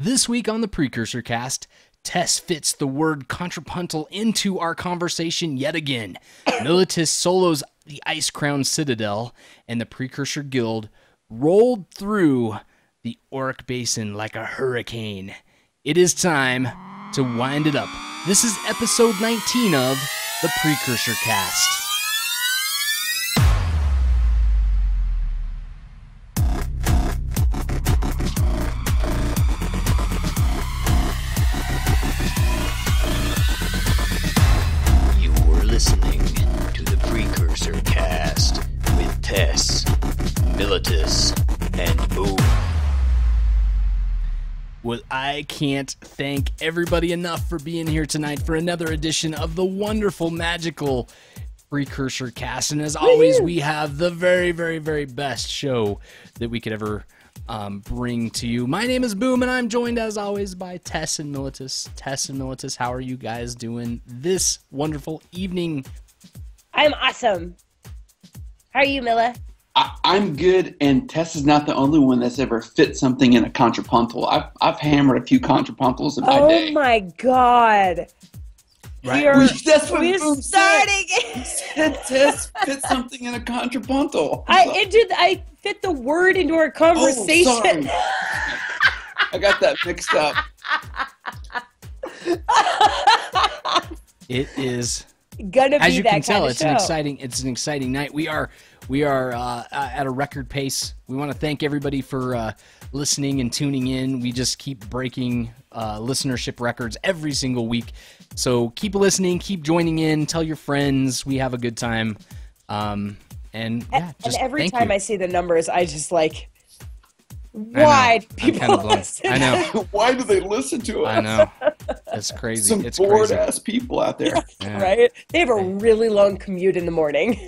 This week on the PrecursorCast, Tess fits the word contrapuntal into our conversation yet again. Militus solos the Ice Crown Citadel, and the Precursor Guild rolled through the Auric Basin like a hurricane. It is time to wind it up. This is episode 19 of the PrecursorCast. Listening to the PrecursorCast with Tess, Militus, and Boom. Well, I can't thank everybody enough for being here tonight for another edition of the wonderful, magical PrecursorCast. And as always, we have the very, very, very best show that we could ever bring to you. My name is Boom, and I'm joined, as always, by Tess and Militus. Tess and Militus, how are you guys doing this wonderful evening? I'm awesome. How are you, Milla? I'm good, and Tess is not the only one that's ever fit something in a contrapuntal. I've hammered a few contrapuntals in my day. Oh my god. Right. That's what We're Boom starting. said. Tess fit something in a contrapuntal. I fit the word into our conversation. Oh, sorry. I got that mixed up. It is Gonna be as you that can tell, kind of it's show. an exciting night. We are at a record pace. We want to thank everybody for listening and tuning in. We just keep breaking listenership records every single week. So keep listening, keep joining in, tell your friends. We have a good time. And every thank time you. I see the numbers, I just like, why do people listen? I know. Why do they listen to us? I know. It's crazy. Some It's bored crazy. ass people out there. Yeah. Right? They have a really long commute in the morning.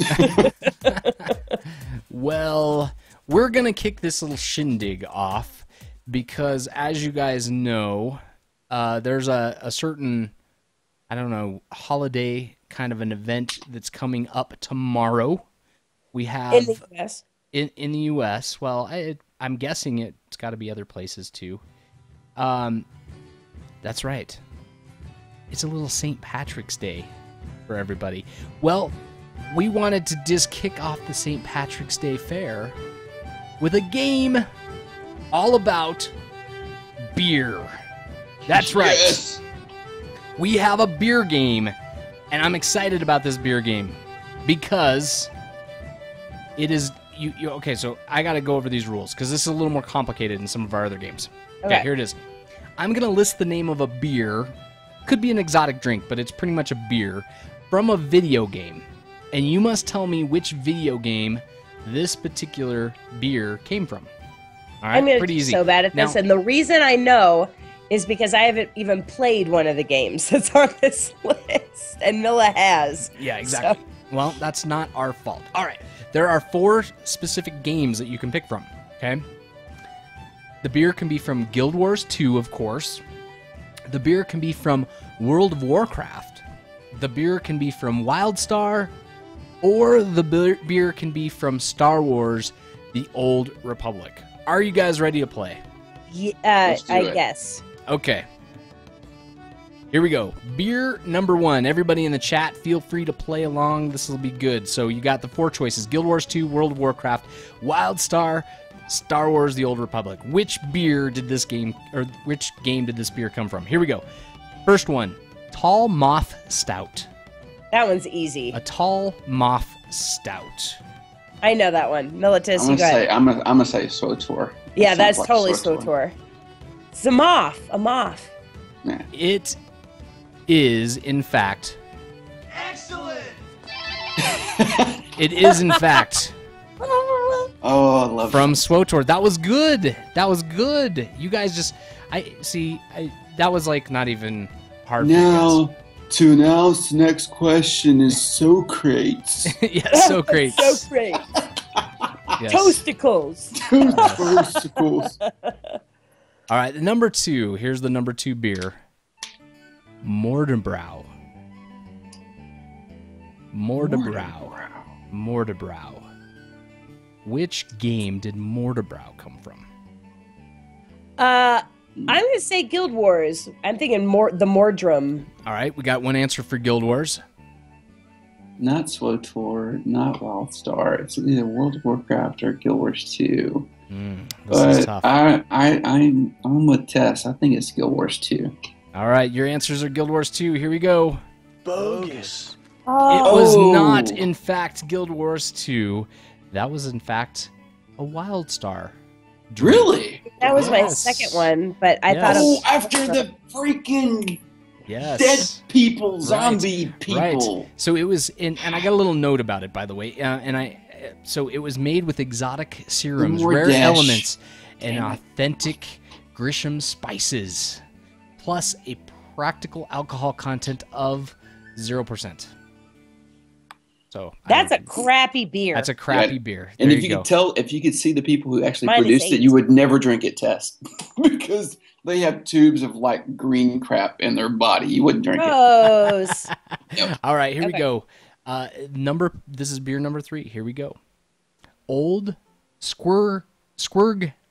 Well, we're going to kick this little shindig off because, as you guys know, there's a certain, I don't know, holiday kind of an event that's coming up tomorrow. We have In the U.S. in the U.S. Well, I'm guessing it's got to be other places too. That's right. It's a little St. Patrick's Day for everybody. Well, we wanted to just kick off the St. Patrick's Day fair with a game all about beer. That's right. Yes. We have a beer game, and I'm excited about this beer game because it is okay, so I got to go over these rules because this is a little more complicated than some of our other games. Okay, here it is. I'm going to list the name of a beer. Could be an exotic drink, but it's pretty much a beer from a video game. And you must tell me which video game this particular beer came from. All right, I'm going to pretty be easy. so bad at this, Now- and the reason I know is because I haven't even played one of the games that's on this list, and Milla has. Yeah, exactly. Well, that's not our fault. All right. There are 4 specific games that you can pick from, okay? The beer can be from Guild Wars 2, of course. The beer can be from World of Warcraft. The beer can be from WildStar, or the beer can be from Star Wars: The Old Republic. Are you guys ready to play? Let's do I it. guess. Okay. Here we go. Beer number 1. Everybody in the chat, feel free to play along. This will be good. So you got the 4 choices: Guild Wars 2, World of Warcraft, WildStar, Star Wars: The Old Republic. Which beer did this game, or which game did this beer come from? Here we go. First one, Tall Moth Stout. That one's easy. A Tall Moth Stout. I know that one. Militus, you got it. I'm gonna say SWTOR. Yeah, Sounds that's like totally SWTOR. SWTOR. It's a moth. A moth. Yeah. It is, in fact... Excellent! It is, in fact... Oh, I love From SWTOR. That was good. That was good. You guys just... that was like not even hard for you Now, to announce the next question is Socrates. guys. Yeah, so great. So great. Yes. Toasticles. Toasticles. All right, number 2. Here's the number 2 beer. Mordenbrow. Mordenbrow. Which game did Mordenbrow come from? I'm going to say Guild Wars. I'm thinking the Mordrum. All right, we got one answer for Guild Wars. Not SWTOR, not WildStar. It's either World of Warcraft or Guild Wars 2. This is But tough. I'm with Tess. I think it's Guild Wars 2. All right, your answers are Guild Wars 2. Here we go. Bogus. It was Oh. not, in fact, Guild Wars 2. That was, in fact, a WildStar. Really? That was my Yes. second one, but I Yes. thought Oh, of after the freaking Yes. dead people, zombie people. Right. So it was in, and I got a little note about it, by the way. So it was made with exotic serums, rare Mordash. elements, and authentic Grisham spices, plus a practical alcohol content of 0%. So that's a crappy beer. That's a crappy beer. And There if you go. could tell, if you could see the people who actually Mine is produced it, 8. you would never drink it, Tess, because they have tubes of like green crap in their body. You wouldn't drink it. Gross. All right, here we Okay. go. This is beer number 3. Here we go. Old Squirg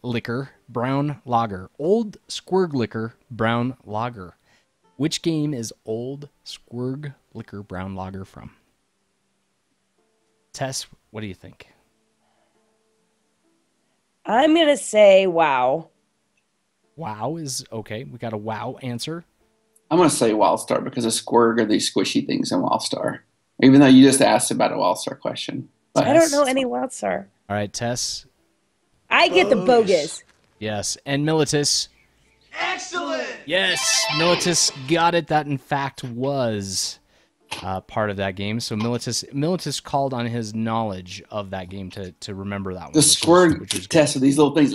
Liquor Brown Lager. Old Squirg Liquor Brown Lager. Which game is Old Squirg Liquor Brown Lager from? Tess, what do you think? I'm going to say wow. Wow is okay. We got a wow answer. I'm going to say WildStar because a squirg are these squishy things in WildStar. Even though you just asked about a WildStar question. But I don't know any WildStar. All right, Tess. I get the bogus. Yes. And Militus. Excellent. Yes, Militus got it. That, in fact, was part of that game. So Militus called on his knowledge of that game to remember that one. the which squirg is good. test are these little things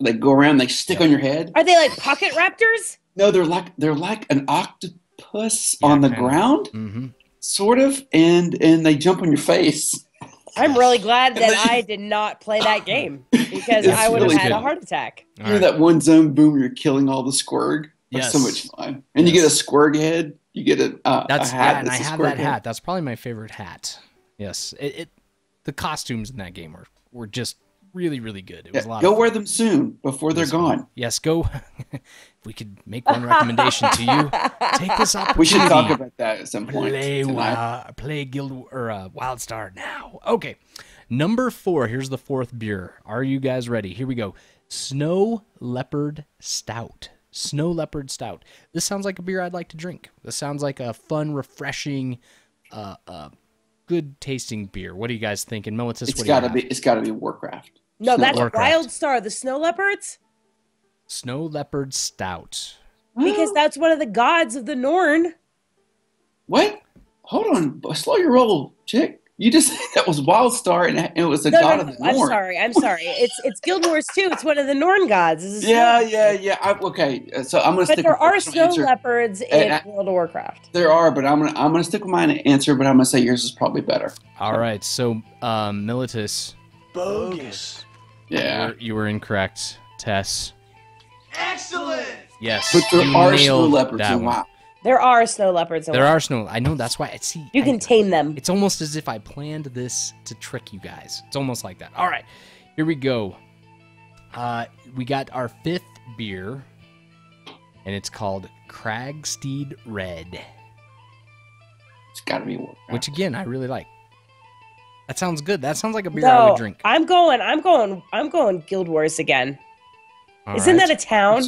they go around, they stick on your head. Are they like pocket raptors? No, they're like an octopus Yeah, on the kinda. ground, Mm-hmm. sort of, and they jump on your face. I'm really glad that And then- I did not play that game because It's I would have really had good. a heart attack. You know that one zone boom where you're killing all the squirg? That's so Yes. much fun. And you get a Yes. squirg head. You get a That's hat. and I that's a have squirg that head. hat. That's probably my favorite hat. Yes, the costumes in that game were just really, really good. It was a lot. Go of wear fun. them soon before they're It was fun. gone. Yes, go. If we could make one recommendation to you, take this opportunity. We should talk about that at some point. Play Guild or WildStar now. Okay, number 4. Here's the 4th beer. Are you guys ready? Here we go. Snow Leopard Stout. Snow Leopard Stout. This sounds like a beer I'd like to drink. This sounds like a fun, refreshing, good tasting beer. What do you guys think? And Militus, It's what do you gotta have? be. It's gotta be Warcraft. No, that's Warcraft. WildStar, the snow leopards, Snow Leopard Stout. because that's one of the gods of the Norn. What? Hold on. Slow your roll, chick. You just said that was WildStar and it was a god of the I'm North. sorry. It's Guild Wars 2. It's one of the Norn gods. It's a Yeah, snow- yeah. Okay, so I'm gonna But stick. there with are my snow answer. leopards in And World of Warcraft. There are, but I'm gonna stick with my answer. But I'm gonna say yours is probably better. All right, so Militus, Bogus. Yeah. you were incorrect. Tess, Excellent. yes, But there you are snow nailed leopards that in one. WoW. There are snow leopards. In There WoW. are snow. I know. That's why. You can tame them. It's almost as if I planned this to trick you guys. It's almost like that. All right, here we go. We got our 5th beer, and it's called Cragsteed Red, It's gotta be Warcraft. which again I really like. That sounds good. That sounds like a beer I No, would drink. I'm going Guild Wars again. All Isn't right. that a town?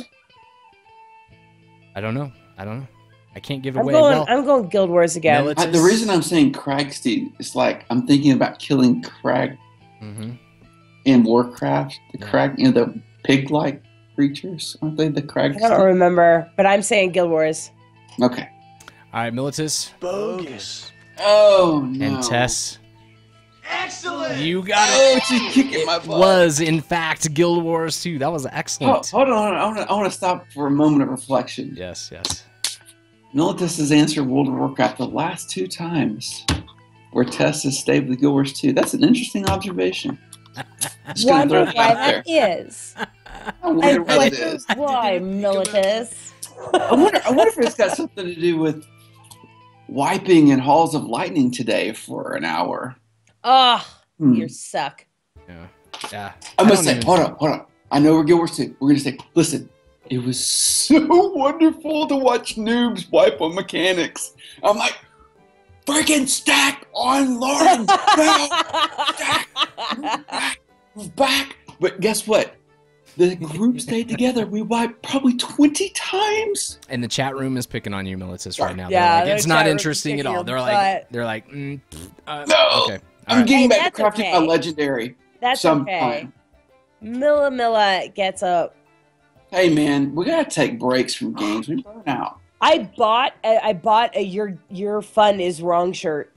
I don't know. I can't give I'm away. going. well, I'm going Guild Wars again. Militus- The reason I'm saying Cragsteed is like I'm thinking about killing Crag Mhm. in Warcraft. The Yeah. Crag, the pig-like creatures, aren't they? The I don't Cragsteed. remember, but I'm saying Guild Wars. Okay. All right, Militus Bogus. Oh no. and Tess, Excellent. you got it. Oh, she's kicking my It butt. was in fact Guild Wars 2. That was Oh, excellent. hold on. I want to stop for a moment of reflection. Yes, yes. Militus has answered World of Warcraft the last 2 times, where Tess has stayed with Guild Wars 2. That's an interesting observation. Just gonna Wonder throw why that out that is. I I wonder what it wonder is. why, Militus. I wonder if it's got something to do with wiping in Halls of Lightning today for an hour. Oh, Hmm. you suck. Yeah. I'm I gonna don't say, even- hold on. I know we're Guild Wars 2. We're gonna say, listen, It was so wonderful to watch noobs wipe on mechanics. I'm like, freaking stack on Lauren! No! Stack! Move back! But guess what? The group stayed together. We wiped probably 20 times. And the chat room is picking on you, Militus, right now. Yeah, They're like, it's the not chat room's interesting at kicking all. your They're like, No. okay. All I'm right. getting back that's to crafting my okay. legendary That's sometime. okay. Milla gets a. Hey man, we gotta take breaks from games. We burn out. I bought a your fun is wrong shirt.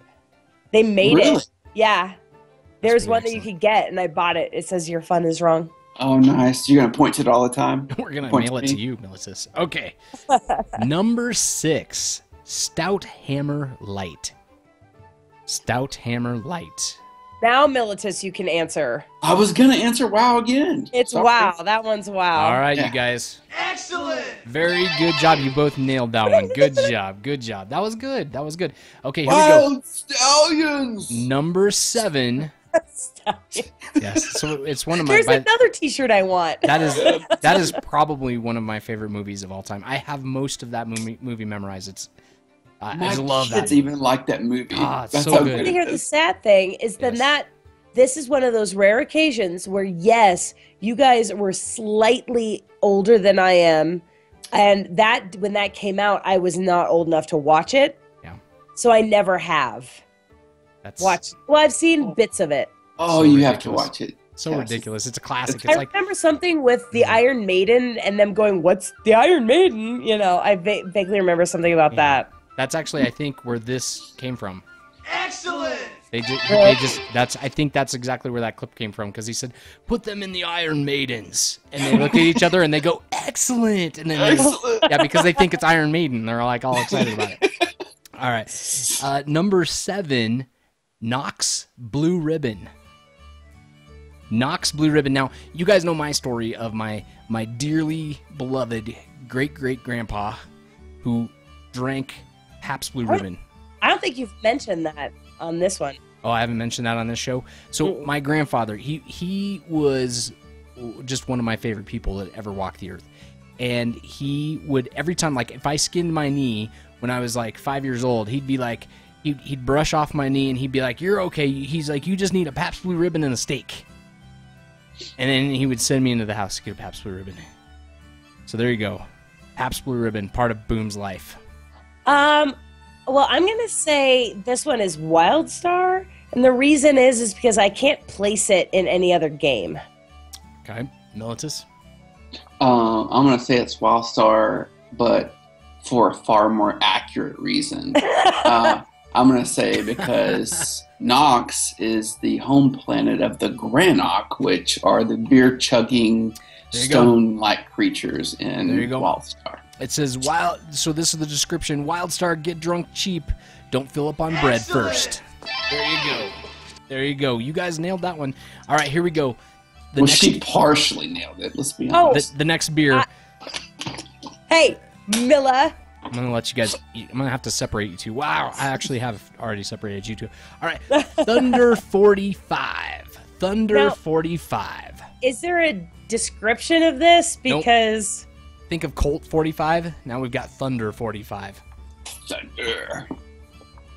They made Really? it. Yeah. There's pretty one that you excellent. could get, and I bought it. It says your fun is wrong. Oh, nice. You're gonna point to it all the time. We're going to Point mail it me. to you, Militus. Okay. Number 6, Stout Hammer Light. Stout Hammer Light. Now, Militus, you can answer. I was gonna answer WoW again. It's Sorry. WoW. That one's WoW. All right, Yeah. you guys. Excellent. Very good job. You both nailed that one. Good job. Good job. That was good. That was good. Okay, here we go. Wild Stallions. Number 7. Stop it. Yes. So it's one of my. There's another T-shirt I want. That is probably one of my favorite movies of all time. I have most of that movie memorized. It's I My just love that. kids even like that movie. Ah, it's That's so how good. To it hear the is. sad thing is then Yes. that this is one of those rare occasions where yes, you guys were slightly older than I am, and that when that came out, I was not old enough to watch it. Yeah. So I never have That's watched. Well, I've seen bits of it. Oh, So you have to ridiculous. watch it. so Yes. ridiculous. It's a classic. I It's like remember something with the Iron Maiden and them going, "What's the Iron Maiden?" You know, I vaguely remember something about Yeah. that. that's actually I think where this came from. Excellent. They Really? just that's I think that's exactly where that clip came from because he said put them in the Iron Maidens and they look at each other and they go excellent and then they, Excellent. yeah because they think it's Iron Maiden they're like all excited about it. All right, number 7, Nox Blue Ribbon. Nox Blue Ribbon. Now you guys know my story of my dearly beloved great grandpa who drank Pabst Blue Ribbon. I don't think you've mentioned that on this one. Oh, I haven't mentioned that on this show. So my grandfather, he was just one of my favorite people that ever walked the earth. And he would, every time, like if I skinned my knee when I was like 5 years old, he'd be like, he'd brush off my knee and he'd be like, you're okay. He's like, you just need a Pabst Blue Ribbon and a steak. And then he would send me into the house to get a Pabst Blue Ribbon. So there you go. Pabst Blue Ribbon, part of Boom's life. Well, I'm gonna say this one is Wildstar, and the reason is because I can't place it in any other game. Okay. Militus? I'm gonna say it's Wildstar, but for a far more accurate reason. I'm gonna say because Nox is the home planet of the Granok, which are the beer chugging There you go. stone-like creatures in There you go. Wildstar. It says so this is the description. Wildstar, get drunk cheap. Don't fill up on bread Excellent. first. There you go. There you go. You guys nailed that one. All right, here we go. The Well, next she partially nailed it. Let's be Oh. honest. the next beer. Hey, Milla. I'm gonna let you guys. I'm gonna have to separate you two. Wow, I actually have already separated you two. All right, Thunder 45. Thunder Now- 45. Is there a description of this? Nope. Because Think of Colt 45. Now we've got Thunder 45. Thunder.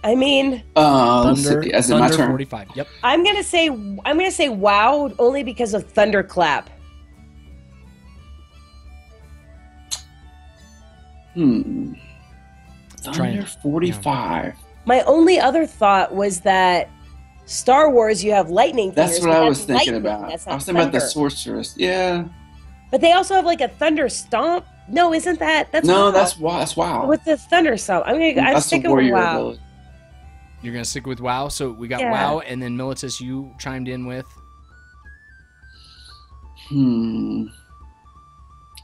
I mean, Let's Thunder, see. Is it my Thunder turn? 45. Yep. I'm gonna say WoW only because of Thunderclap. Thunder Trying- 45. My only other thought was that Star Wars, you have lightning. That's fingers, what but I that's was thinking lightning, about. that's I not was thinking about the thunder. sorceress. Yeah. But they also have like a thunder stomp. No, isn't that? That's No, WoW. that's wow. with the thunder stomp. I'm That's the sticking with warrior WoW. ability. You're gonna stick with WoW. So we got Yeah. WoW, and then Militus, you chimed in with.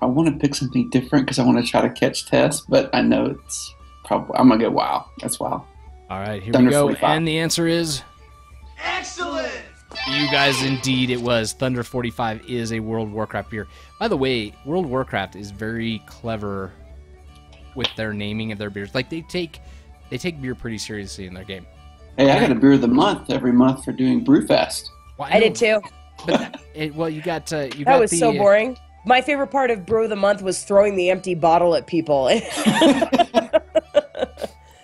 I want to pick something different because I want to try to catch Tess, but I know it's probably I'm gonna go WoW. That's WoW. All right, here Thunder we go. 45. And the answer is Excellent. you guys. Indeed, it was Thunder 45 is a World of Warcraft beer. By the way, World of Warcraft is very clever with their naming of their beers. Like they take beer pretty seriously in their game. Hey, I got a beer of the month every month for doing Brewfest. Well, I did too. But well, you got That was so boring. My favorite part of Brew of the Month was throwing the empty bottle at people.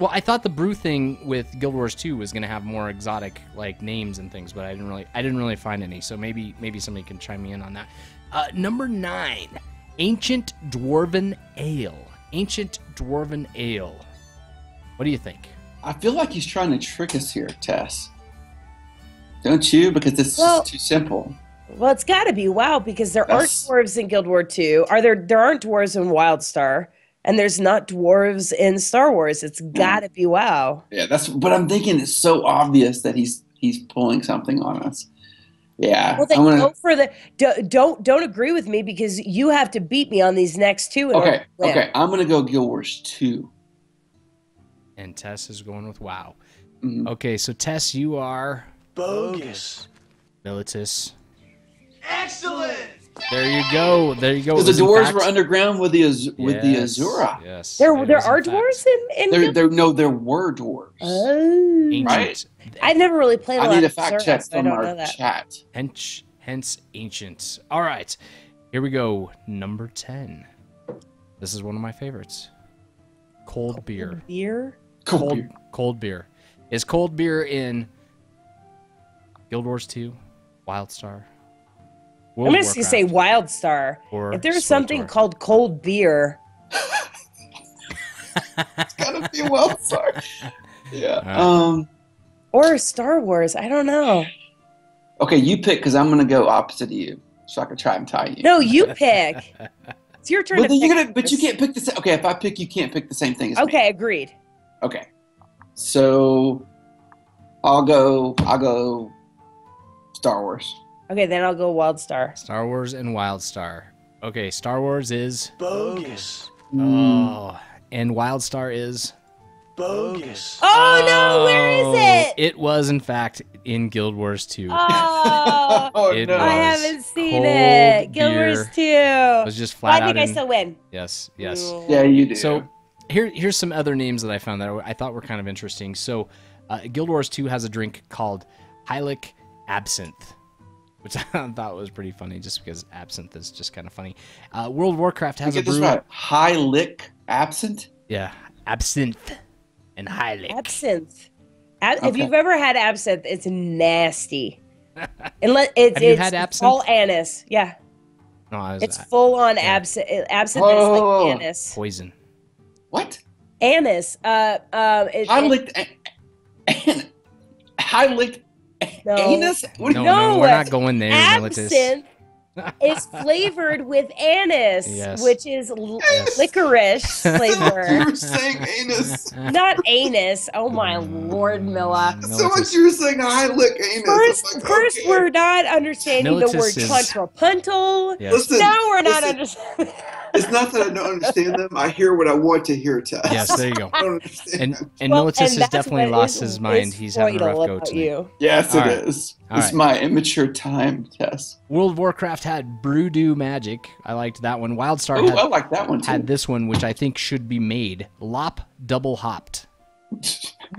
Well, I thought the brew thing with Guild Wars 2 was going to have more exotic like names and things, but I didn't really find any. So maybe somebody can chime me in on that. Number 9, Ancient Dwarven Ale. Ancient Dwarven Ale. What do you think? I feel like he's trying to trick us here, Tess. Don't you? Because this is too simple. Well, it's got to be WoW because there aren't dwarves in Guild War 2. There aren't dwarves in WildStar, and there's not dwarves in Star Wars. It's got to be WoW. Yeah, but I'm thinking it's so obvious that he's pulling something on us. Yeah. Well, then go for the don't agree with me because you have to beat me on these next two. Okay. I'm gonna go Guild Wars 2. And Tess is going with WoW. Mm-hmm. Okay, so Tess, you are Bogus. Militus. Excellent. There you go. Because the dwarves were underground with the Azura. Yes. There are dwarves in there were dwarves. Oh, Ancient. Right? I never really played. I lot need a of fact Azura, check so I from don't know our that. chat. Hence ancient. All right, here we go. Number 10. This is one of my favorites. Cold beer. Beer. Cold beer. Is cold beer in Guild Wars 2, WildStar? I'm just gonna say WildStar. If there's something called cold beer, It's gotta be WildStar. Yeah. Right. Or Star Wars. I don't know. Okay, you pick because I'm gonna go opposite of you, so I can try and tie you. No, you pick. It's your turn. But then you can't pick the same. Okay, if I pick, you can't pick the same thing as me. Okay, agreed. Okay, so I'll go Star Wars. Okay, then I'll go WildStar. Star Wars and WildStar. Okay, Star Wars is Bogus. oh, and WildStar is Bogus. Oh no, where is it? It was in fact in Guild Wars 2. Oh, Oh It no! I was haven't seen cold it. Guild beer. Wars 2. It was just flat I out think I in- still win. Yes. Yeah, you do. So here's some other names that I found that I thought were kind of interesting. So Guild Wars 2 has a drink called Hylic Absinthe, which I thought was pretty funny just because absinthe is just kind of funny. World of Warcraft has a get this brew. right. High lick absent. Yeah, absinthe and Hylic. Absinthe. If Okay. you've ever had absinthe, it's nasty. Unless it's Have you had absinthe? all anise. Yeah, No, I was, it's full on absinthe. Absinthe is Oh. like anise. poison. What? Anise. High licked. High licked No. anus. What do No, you? no, we're it's not going there, Militus. absinthe is flavored with anise, Yes. which is Yes. licorice You flavor. were saying anus. Not anus. Oh my lord, Milla. So much you were saying high lick anus. First, we're not understanding the Militus word is- contrapuntal. Yes. Listen, Now we're not listen, understanding. It's not that I don't understand them. I hear what I want to hear, Tess. Yes, there you go. I don't understand. And Well, Militus and has that's definitely what lost is- his mind. is He's having a rough Freudial go about tonight. you. Yes, All it right. is. All It's right. my immature time, Tess. World of Warcraft had Brewdew Magic. I liked that one. WildStar Oh, had, I like that one too. had this one, which I think should be made. Lop Double Hopped. No,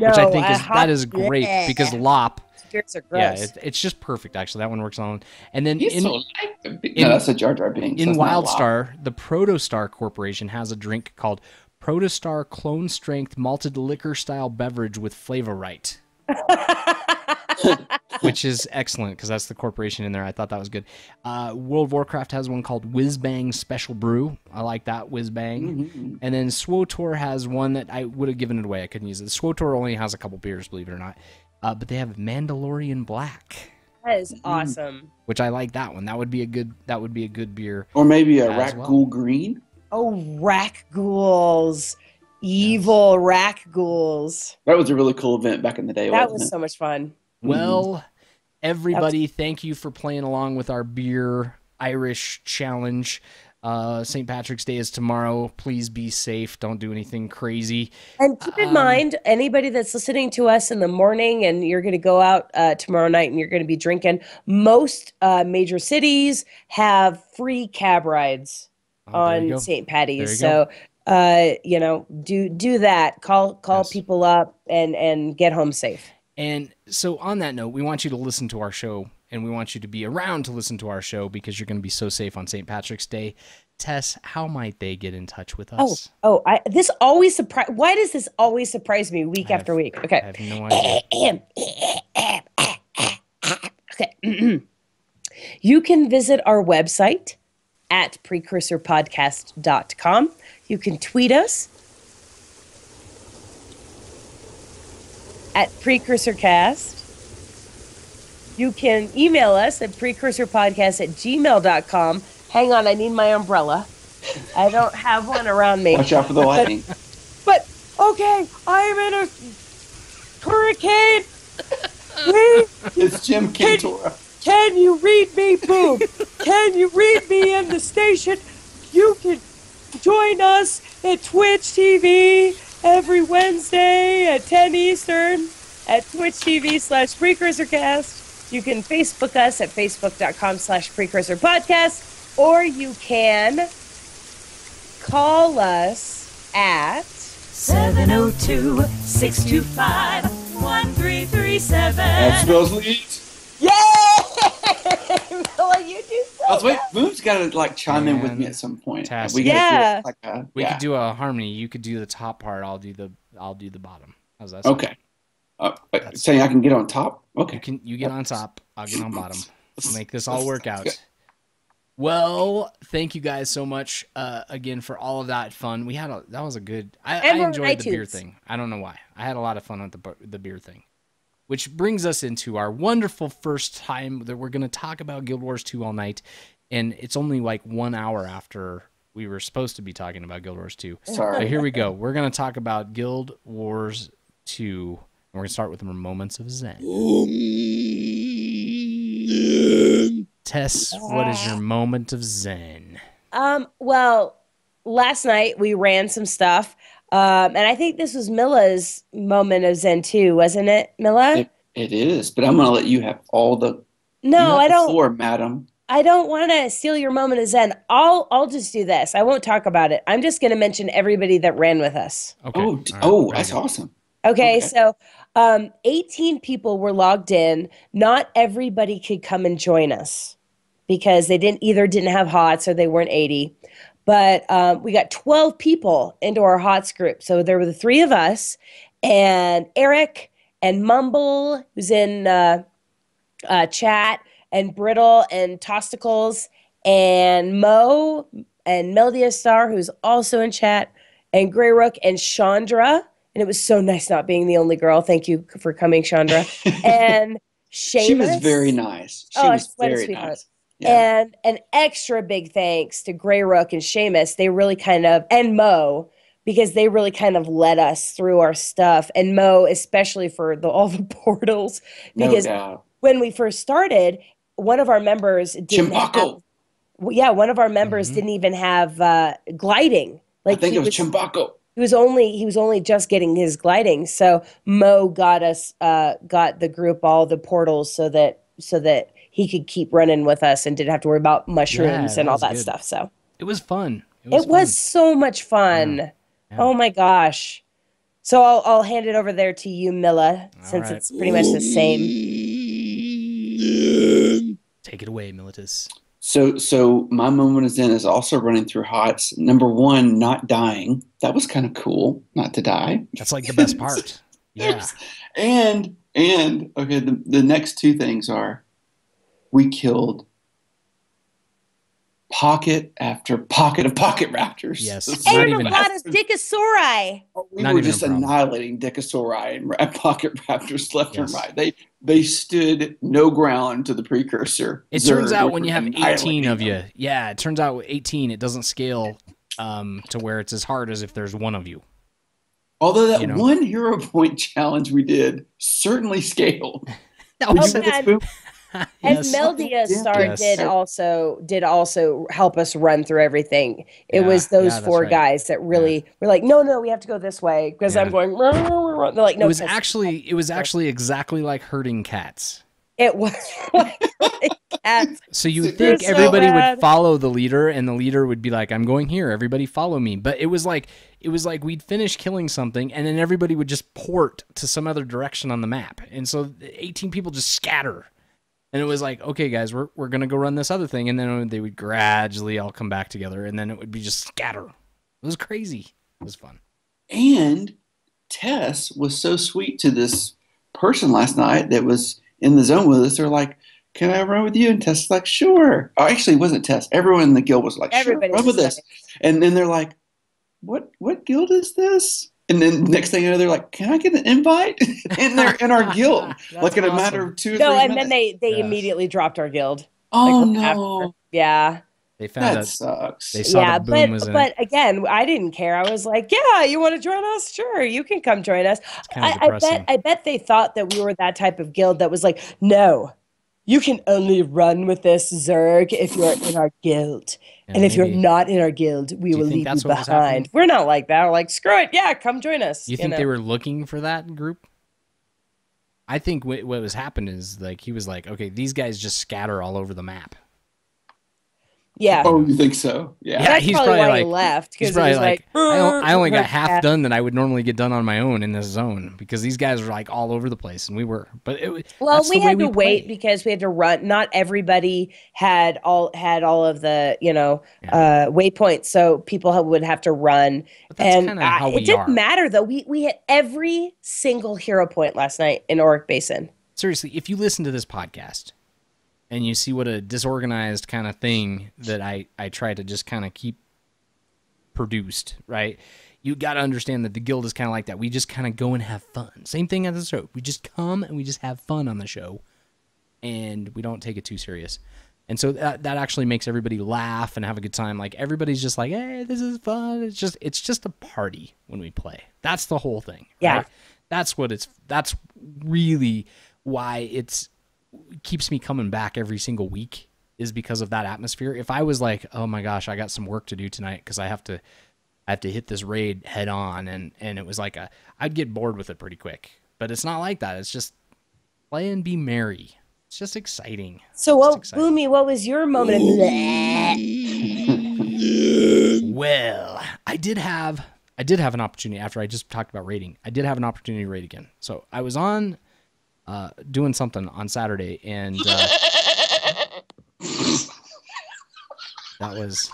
Which I think hot- is great Yeah. because Lop, Spirits are yeah, gross. it's just perfect actually. That one works on. And then He's in, so light. No, that's a Jar Jar Binks. in That's not a lot. WildStar, the Protostar Corporation has a drink called Protostar Clone Strength Malted Liquor Style Beverage with Flavorite. Which is excellent because that's the corporation in there. I thought that was good. World of Warcraft has one called Whiz Bang Special Brew. I like that, Whiz Bang. Mhm. And then SWOTOR has one that I would have given it away. I couldn't use it. SWOTOR only has a couple beers, believe it or not. But they have Mandalorian Black, That is awesome. which I like that one. That would be a good beer. Or maybe a As Rat well. Ghoul Green. Oh, rack ghouls. Evil rack ghouls. That was a really cool event back in the day. That wasn't was it? so much fun. Well, everybody, thank you for playing along with our beer Irish challenge. St. Patrick's Day is tomorrow. Please be safe. Don't do anything crazy. And keep in mind, anybody that's listening to us in the morning and you're going to go out tomorrow night and you're going to be drinking, most major cities have free cab rides Oh, there you go. on St. There you Patty's. So, do that. Call Yes. people up and get home safe. And so on that note, we want you to listen to our show and we want you to be around to listen to our show because you're going to be so safe on St. Patrick's Day. Tess, how might they get in touch with us? This always surprise. Why does this always surprise me week after week? Okay. I have no idea. Okay. You can visit our website at PrecursorPodcast.com. You can tweet us at PrecursorCast. You can email us at precursorpodcast@gmail.com. Hang on, I need my umbrella. I don't have one around me. Watch out for the lightning. But okay, I'm in a hurricane. It's Jim Cantora. Can you read me, Boom? Can you read me in the station? You can join us at Twitch TV every Wednesday at 10 Eastern at Twitch TV/PrecursorCast. You can Facebook us at Facebook.com/PrecursorPodcast, or you can call us at 702-625-1337. That spells leads. Yay! Well, you do so Wait, Boom's got to like chime in with me at some point. Fantastic. We gotta do it We could do a harmony. You could do the top part. I'll do the bottom. How's that sound? Okay. Saying I can get on top. Okay. You get on top. I'll get on bottom. Let's make this all work out. Well, thank you guys so much again for all of that fun. That was a good. I enjoyed the beer thing. I don't know why. I had a lot of fun with the beer thing, which brings us into our wonderful first time that we're going to talk about Guild Wars 2 all night, and it's only like 1 hour after we were supposed to be talking about Guild Wars 2. Sorry. But here we go. We're going to talk about Guild Wars 2. We're going to start with our moments of Zen. Tess, what is your moment of Zen? Well, last night we ran some stuff, and I think this was Milla's moment of Zen too, wasn't it, Milla? It is, but I'm going to let you have all the. No, I don't. Floor, madam. I don't want to steal your moment of Zen. I'll just do this. I won't talk about it. I'm just going to mention everybody that ran with us. Okay. That's awesome. Okay, so 18 people were logged in. Not everybody could come and join us because they didn't have HOTS or they weren't 80. But we got 12 people into our HOTS group. So there were the three of us and Eric and Mumble, who's in chat, and Brittle and Tosticles, and Mo and Meldia Star, who's also in chat, and Grey Rook and Chandra. And it was so nice not being the only girl. Thank you for coming, Chandra. And Seamus. She was very nice. She was very nice. Yeah. And an extra big thanks to Grey Rook and Seamus. They really and Mo, because they really kind of led us through our stuff. And Mo, especially for all the portals. Because when we first started, one of our members didn't didn't even have gliding. I think it was Chimbaco. He was only just getting his gliding. So Mo got the group all the portals so that he could keep running with us and didn't have to worry about mushrooms and all that stuff. So it was fun. It was so much fun. Yeah. Yeah. Oh my gosh. So I'll hand it over there to you, Milla, since it's pretty much the same. Take it away, Militus. So my moment of Zen is also running through HOTS. Number one, not dying. That was kind of cool, not to die. That's like the best part. Yeah. And okay, the next two things are we killed pocket after pocket of pocket raptors. Yes. And a lot of Dickosauri. We were just annihilating Dickosauri and pocket raptors left and right. They stood no ground to the precursor. It turns out when you have 18 of you, it turns out with 18, it doesn't scale to where it's as hard as if there's one of you. Although that one hero point challenge we did certainly scaled. And Meldia Star did also help us run through everything. It was those four guys that really were like, no, we have to go this way because I'm going. They're like, no. It was actually exactly like herding cats. It was like herding cats. So you would think everybody would follow the leader, and the leader would be like, "I'm going here. Everybody follow me." But it was like we'd finish killing something, and then everybody would just port to some other direction on the map, and so 18 people just scatter. And it was like, okay, guys, we're going to go run this other thing. And then they would gradually all come back together. And then it would be just scatter. It was crazy. It was fun. And Tess was so sweet to this person last night that was in the zone with us. They're like, can I run with you? And Tess was like, sure. Oh, actually, it wasn't Tess. Everyone in the guild was like, sure, Everybody run with was us. And then they're like, what guild is this? And then next thing you know, they're like, can I get an invite? And they're in our guild. Like in a matter of 2 or 3 No, and minutes. then they Yes. immediately dropped our guild. Oh, Like, no. after. Yeah. They found That out. sucks. They saw Yeah, that Boom was in it. but again, I didn't care. I was like, yeah, you want to join us? Sure, you can come join us. It's kind of depressing. I bet they thought that we were that type of guild that was like, no, you can only run with this Zerg if you're in our guild. Yeah, And if you're maybe. not in our guild, we Do you will think leave that's you what was happening? behind. We're not like that. We're like, screw it. Yeah, come join us. You think know? they were looking for that group? I think what was happened is like he was like, okay, these guys just scatter all over the map. Yeah. Oh, you think so? Yeah. Yeah, That's he's probably probably why he like- left. He's Because he probably was like, like, I only got "Like half that." done that I would normally get done on my own in this zone because these guys were like all over the place and we were. But Well, that's we the way had to wait play. because we had to run. Not everybody had all of the waypoints, so people would have to run. But that's And kinda how it we didn't are. matter though. We hit every single hero point last night in Auric Basin. Seriously, if you listen to this podcast and you see what a disorganized kind of thing that I try to just kind of keep produced, right? You got to understand that the guild is kind of like that. We just kind of go and have fun. Same thing as the show. We just come and we just have fun on the show, and we don't take it too serious. And so that actually makes everybody laugh and have a good time. Like everybody's just like, hey, this is fun. It's just a party when we play. That's the whole thing. Yeah. Right? That's really why it keeps me coming back every single week, is because of that atmosphere. If I was like, oh my gosh, I got some work to do tonight because I have to hit this raid head on, and it was like I'd get bored with it pretty quick. But it's not like that. It's just play and be merry. It's just exciting. So, exciting. Boomy, what was your moment of Well, I did have an opportunity after I just talked about raiding. I did have an opportunity to raid again. So I was on doing something on Saturday, and that was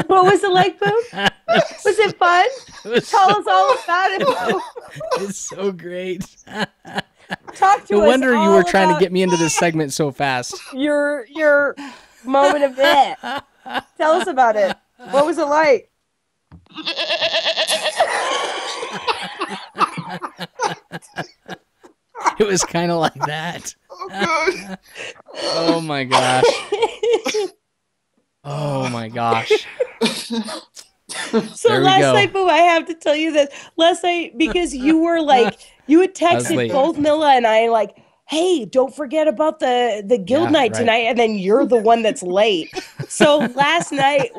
What was it like, Boom? Was it fun? Tell us all about it, Boom. it's so great. Talk to No us wonder you all were trying to about get me into this segment so fast. your moment of it. Tell us about it. What was it like? It was kind of like that. Oh, good. Oh my gosh. Oh my gosh. So There we last go. night, Boom, I have to tell you this. Last night, because you were like, you had texted late. both Milla and I, like, hey, don't forget about the guild Yeah, night right. tonight. And then you're the one that's late. So last night,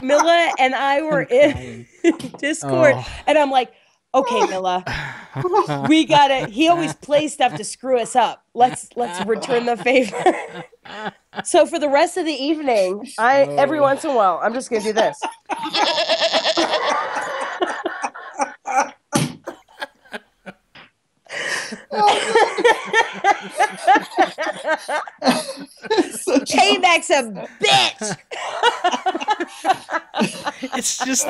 Milla and I were in Discord, Oh. and I'm like, okay, Milla, we gotta. He always plays stuff to screw us up. Let's return the favor. So for the rest of the evening, every once in a while, I'm just gonna do this. Payback's a bitch. It's just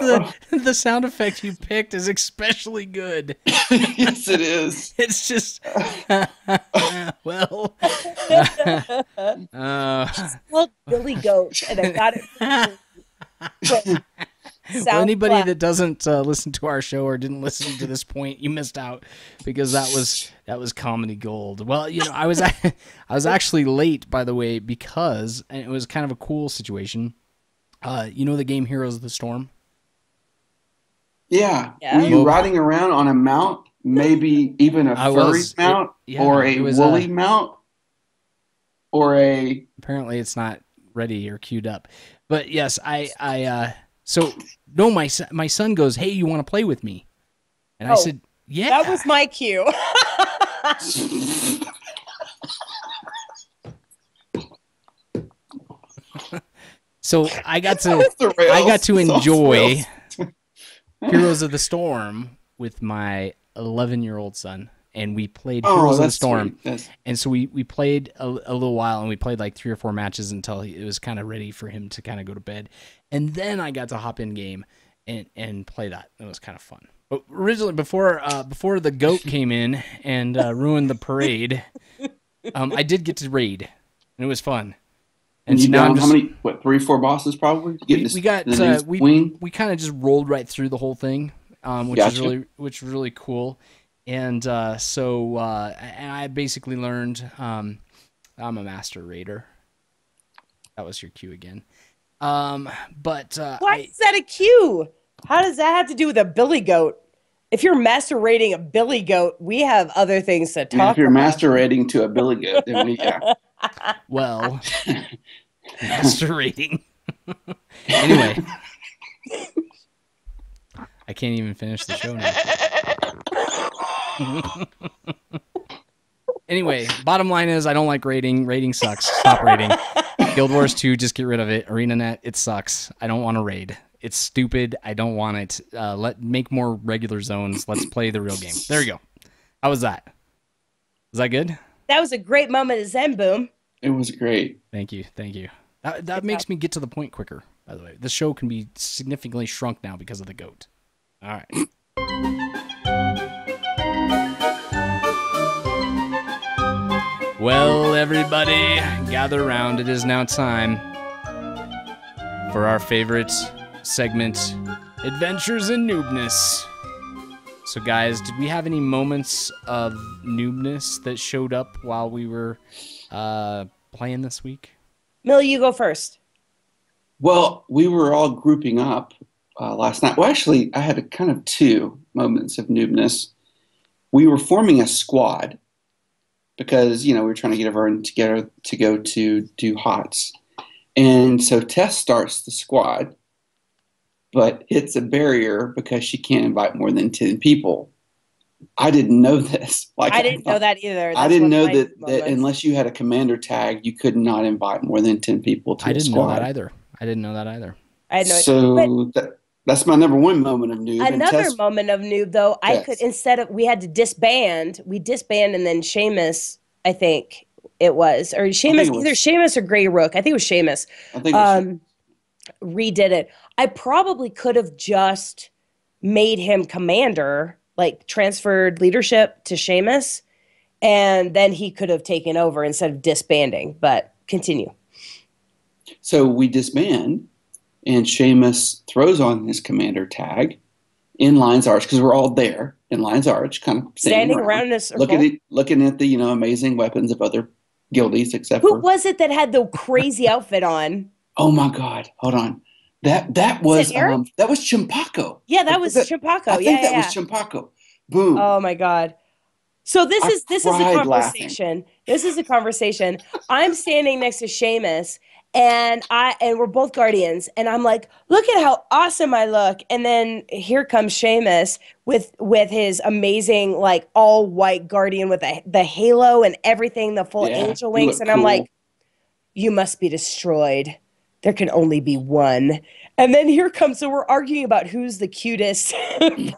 the sound effect you picked is especially good. Yes, it is. It's just well. Well, Billy Goat, and I got it. Well, anybody that doesn't listen to our show or didn't listen to this point, you missed out, because that was comedy gold. Well, you know, I was actually late, by the way, because and it was kind of a cool situation. You know the game Heroes of the Storm? Yeah. Yeah. Were you riding around on a mount? Maybe even a I furry was. mount? Yeah, or it a was woolly mount? Or a... Apparently it's not ready or queued up. But yes, so no, my son goes, "Hey, you want to play with me?" And I Oh, said, "Yeah." That was my cue. So I got to Off the rails. I got to It's off the enjoy rails. Heroes of the Storm with my 11-year-old son, and we played Oh, Heroes of the that's Storm. sweet. That's- And so we played a little while, and we played like 3 or 4 matches until it was kind of ready for him to kind of go to bed. And then I got to hop in game and play that. It was kind of fun. But originally, before the goat came in and ruined the parade, I did get to raid, and it was fun. And so you now I'm down just- how many? What, 3 or 4 bosses probably? we got wing. we kind of just rolled right through the whole thing, which Gotcha. was really cool. And so I basically learned I'm a master raider. That was your cue again. But Why is that a cue? How does that have to do with a billy goat? If you're master rating a billy goat, we have other things to And talk if you're about. master rating to a billy goat, then yeah. well, master rating. Anyway, I can't even finish the show now. Anyway, bottom line is I don't like rating. Rating sucks. Stop rating. Guild Wars 2, just get rid of it. ArenaNet, it sucks. I don't want to raid. It's stupid. I don't want it. Make more regular zones. Let's play the real game. There you go. How was that? Was that good? That was a great moment of Zen Boom. It was great. Thank you. That makes me get to the point quicker, by the way. The show can be significantly shrunk now because of the goat. All right. Well, everybody, gather around. It is now time for our favorite segment, Adventures in Noobness. So, guys, did we have any moments of noobness that showed up while we were playing this week? Millie, you go first. Well, we were all grouping up last night. Well, actually, I had a kind of 2 moments of noobness. We were forming a squad because, we were trying to get everyone together to go to do HOTS. And so Tess starts the squad, but hits a barrier because she can't invite more than 10 people. I didn't know this. I didn't know that either. I didn't know that moments. unless you had a commander tag, you could not invite more than 10 people to I a didn't squad. know that either. I didn't know that either. I had no So that's my number 1 moment of noob. And Another Tess- moment of noob, though, I Yes. could, instead of, we had to disband, and then Seamus, I think it was, or Seamus, either Seamus or Grey Rook, I think it was Seamus, I think it was redid it. I probably could have just made him commander, like transferred leadership to Seamus, and then he could have taken over instead of disbanding, but continue. So we disband, and Seamus throws on his commander tag in Lion's Arch, because we're all there in Lion's Arch, kind of Standing around in a circle. looking at the amazing weapons of other guildies, except Who for was it that had the crazy outfit on? oh my God, hold on, that was Eric? that was Chimpako. Yeah, that was Chimpako. I think that was Chimpako. Boom. Oh my God. So this is a cried conversation. This is a conversation. I'm standing next to Seamus and we're both guardians, and I'm like, look at how awesome I look. And then here comes Seamus with his amazing, like, all white guardian with the halo and everything, the full angel he wings. looked And I'm cool. like, you must be destroyed. There can only be one. And then here comes, so we're arguing about who's the cutest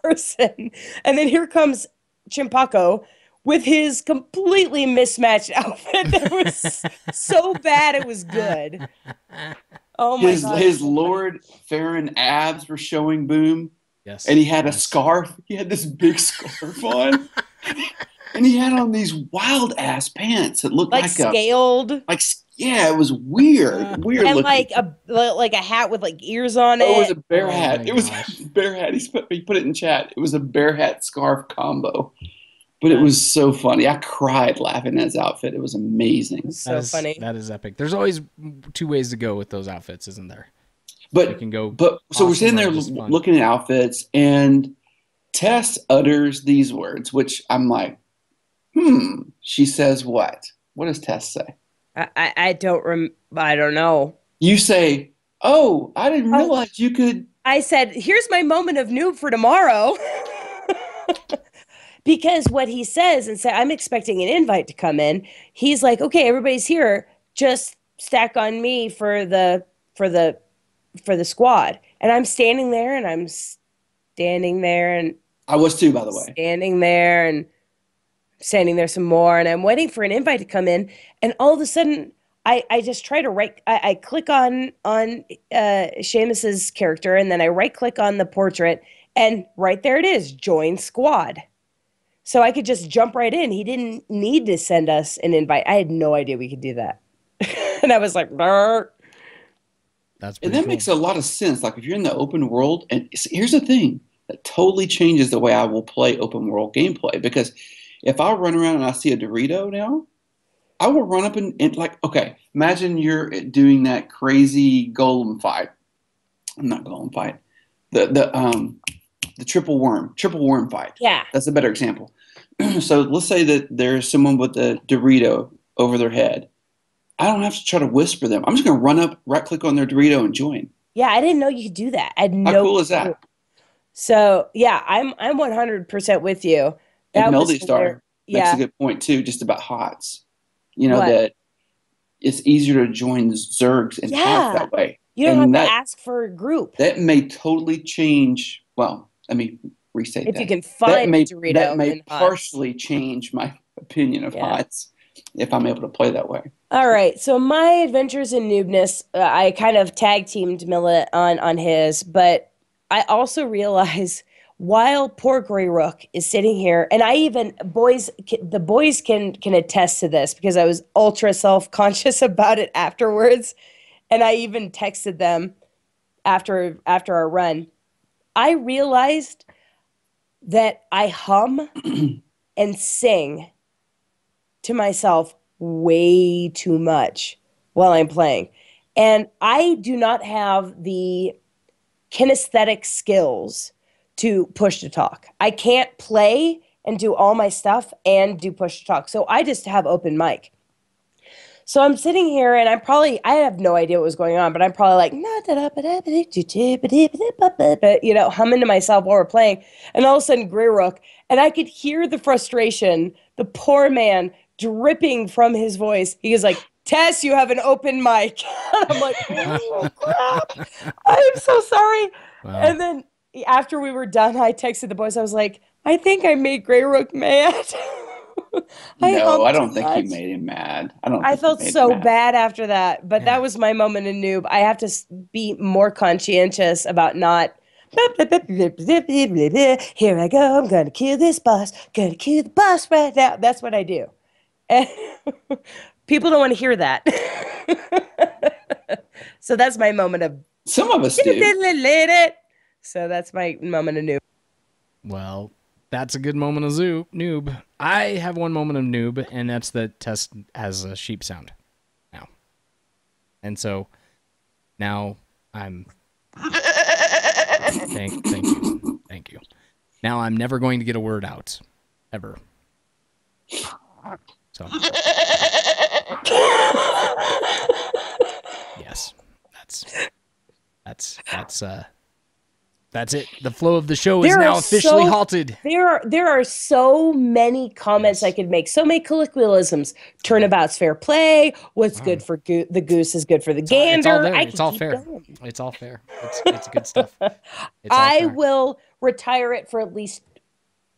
person. And then here comes Chimpako with his completely mismatched outfit that was so bad it was good. Oh my God. His Lord Farron abs were showing, Boom. Yes. And he had a scarf. He had this big scarf on. And he had on these wild ass pants that looked like scaled. It was weird. Weird And looking. like a hat with like ears on it. Oh, it was a bear Oh hat. my It was gosh. a bear hat. He put it in chat. It was a bear hat scarf combo. But it was so funny. I cried laughing at his outfit. It was amazing. So funny. That is epic. There's always 2 ways to go with those outfits, isn't there? You But can go. so we're awesome sitting there or just fun. looking at outfits, and Tess utters these words, which I'm like, She says what? What does Tess say? I don't know. You say, "Oh, I didn't realize you could." I said, here's my moment of noob for tomorrow. Because what he says, and say, I'm expecting an invite to come in. He's like, okay, everybody's here. Just stack on me for the for the squad. And I'm standing there and I'm standing there and I was too, by the way. standing there and standing there some more, and I'm waiting for an invite to come in, and all of a sudden I just try to I click on Seamus's character, and then I right click on the portrait, and right there it is, join squad. So I could just jump right in. He didn't need to send us an invite. I had no idea we could do that. And I was like, "Brr." That's And pretty that cool. makes a lot of sense. Like if you're in the open world, and here's the thing that totally changes the way I will play open world gameplay. Because if I run around and I see a Dorito now, I will run up and like, okay, imagine you're doing that crazy golem fight. Not golem fight. The triple worm fight. Yeah. That's a better example. So let's say that there's someone with a Dorito over their head. I don't have to try to whisper them. I'm just going to run up, right click on their Dorito and join. Yeah, I didn't know you could do that. I had How no cool is clue. that? So yeah, I'm 100% with you. And That was Melody Star hilarious. makes Yeah. a good point too, just about HOTS. You know, What? that it's easier to join Zergs and Yeah. HOTS that way. You don't And have that, to ask for a group. that may totally change, well, let me restate If that. you can That find may, Dorito that may in HOTS. partially change my opinion of Yeah. HOTS if I'm able to play that way. All right, so my adventures in noobness, I kind of tag teamed Millet on his, but I also realize while poor Grey Rook is sitting here, and I even the boys can attest to this because I was ultra self-conscious about it afterwards, and I even texted them after our run. I realized that I hum and sing to myself way too much while I'm playing. And I do not have the kinesthetic skills to push to talk. I can't play and do all my stuff and do push to talk. So I just have open mic. So I'm sitting here and I have no idea what was going on, but I'm probably like, you know, humming to myself while we're playing. And all of a sudden, Grey Rook, and I could hear the frustration, the poor man dripping from his voice. He was like, Tess, you have an open mic. And I'm like, oh, crap. I'm so sorry. Wow. And then after we were done, I texted the boys. I was like, I think I made Grey Rook mad. No, I don't too think you much. made him mad. I don't. I think you felt made him so mad. bad after that, but Yeah. that was my moment in noob. I have to be more conscientious about not. Here I go. I'm gonna kill this boss. Gonna kill the boss right now. That's what I do. And people don't want to hear that. So that's my moment of. Some of us do. So that's my moment of noob. Well, that's a good moment of noob. I have one moment of noob, and that's that Tess has a sheep sound now. And so now I'm thank you. Now I'm never going to get a word out. Ever. So yes. That's it. The flow of the show is There now are officially so- halted. There are so many comments Yes. I could make, so many colloquialisms. Turnabout's fair play. What's good for the goose is good for the gander. It's all there. I It's could all keep fair. going. It's all fair. It's good stuff. It's all I fair. will retire it for at least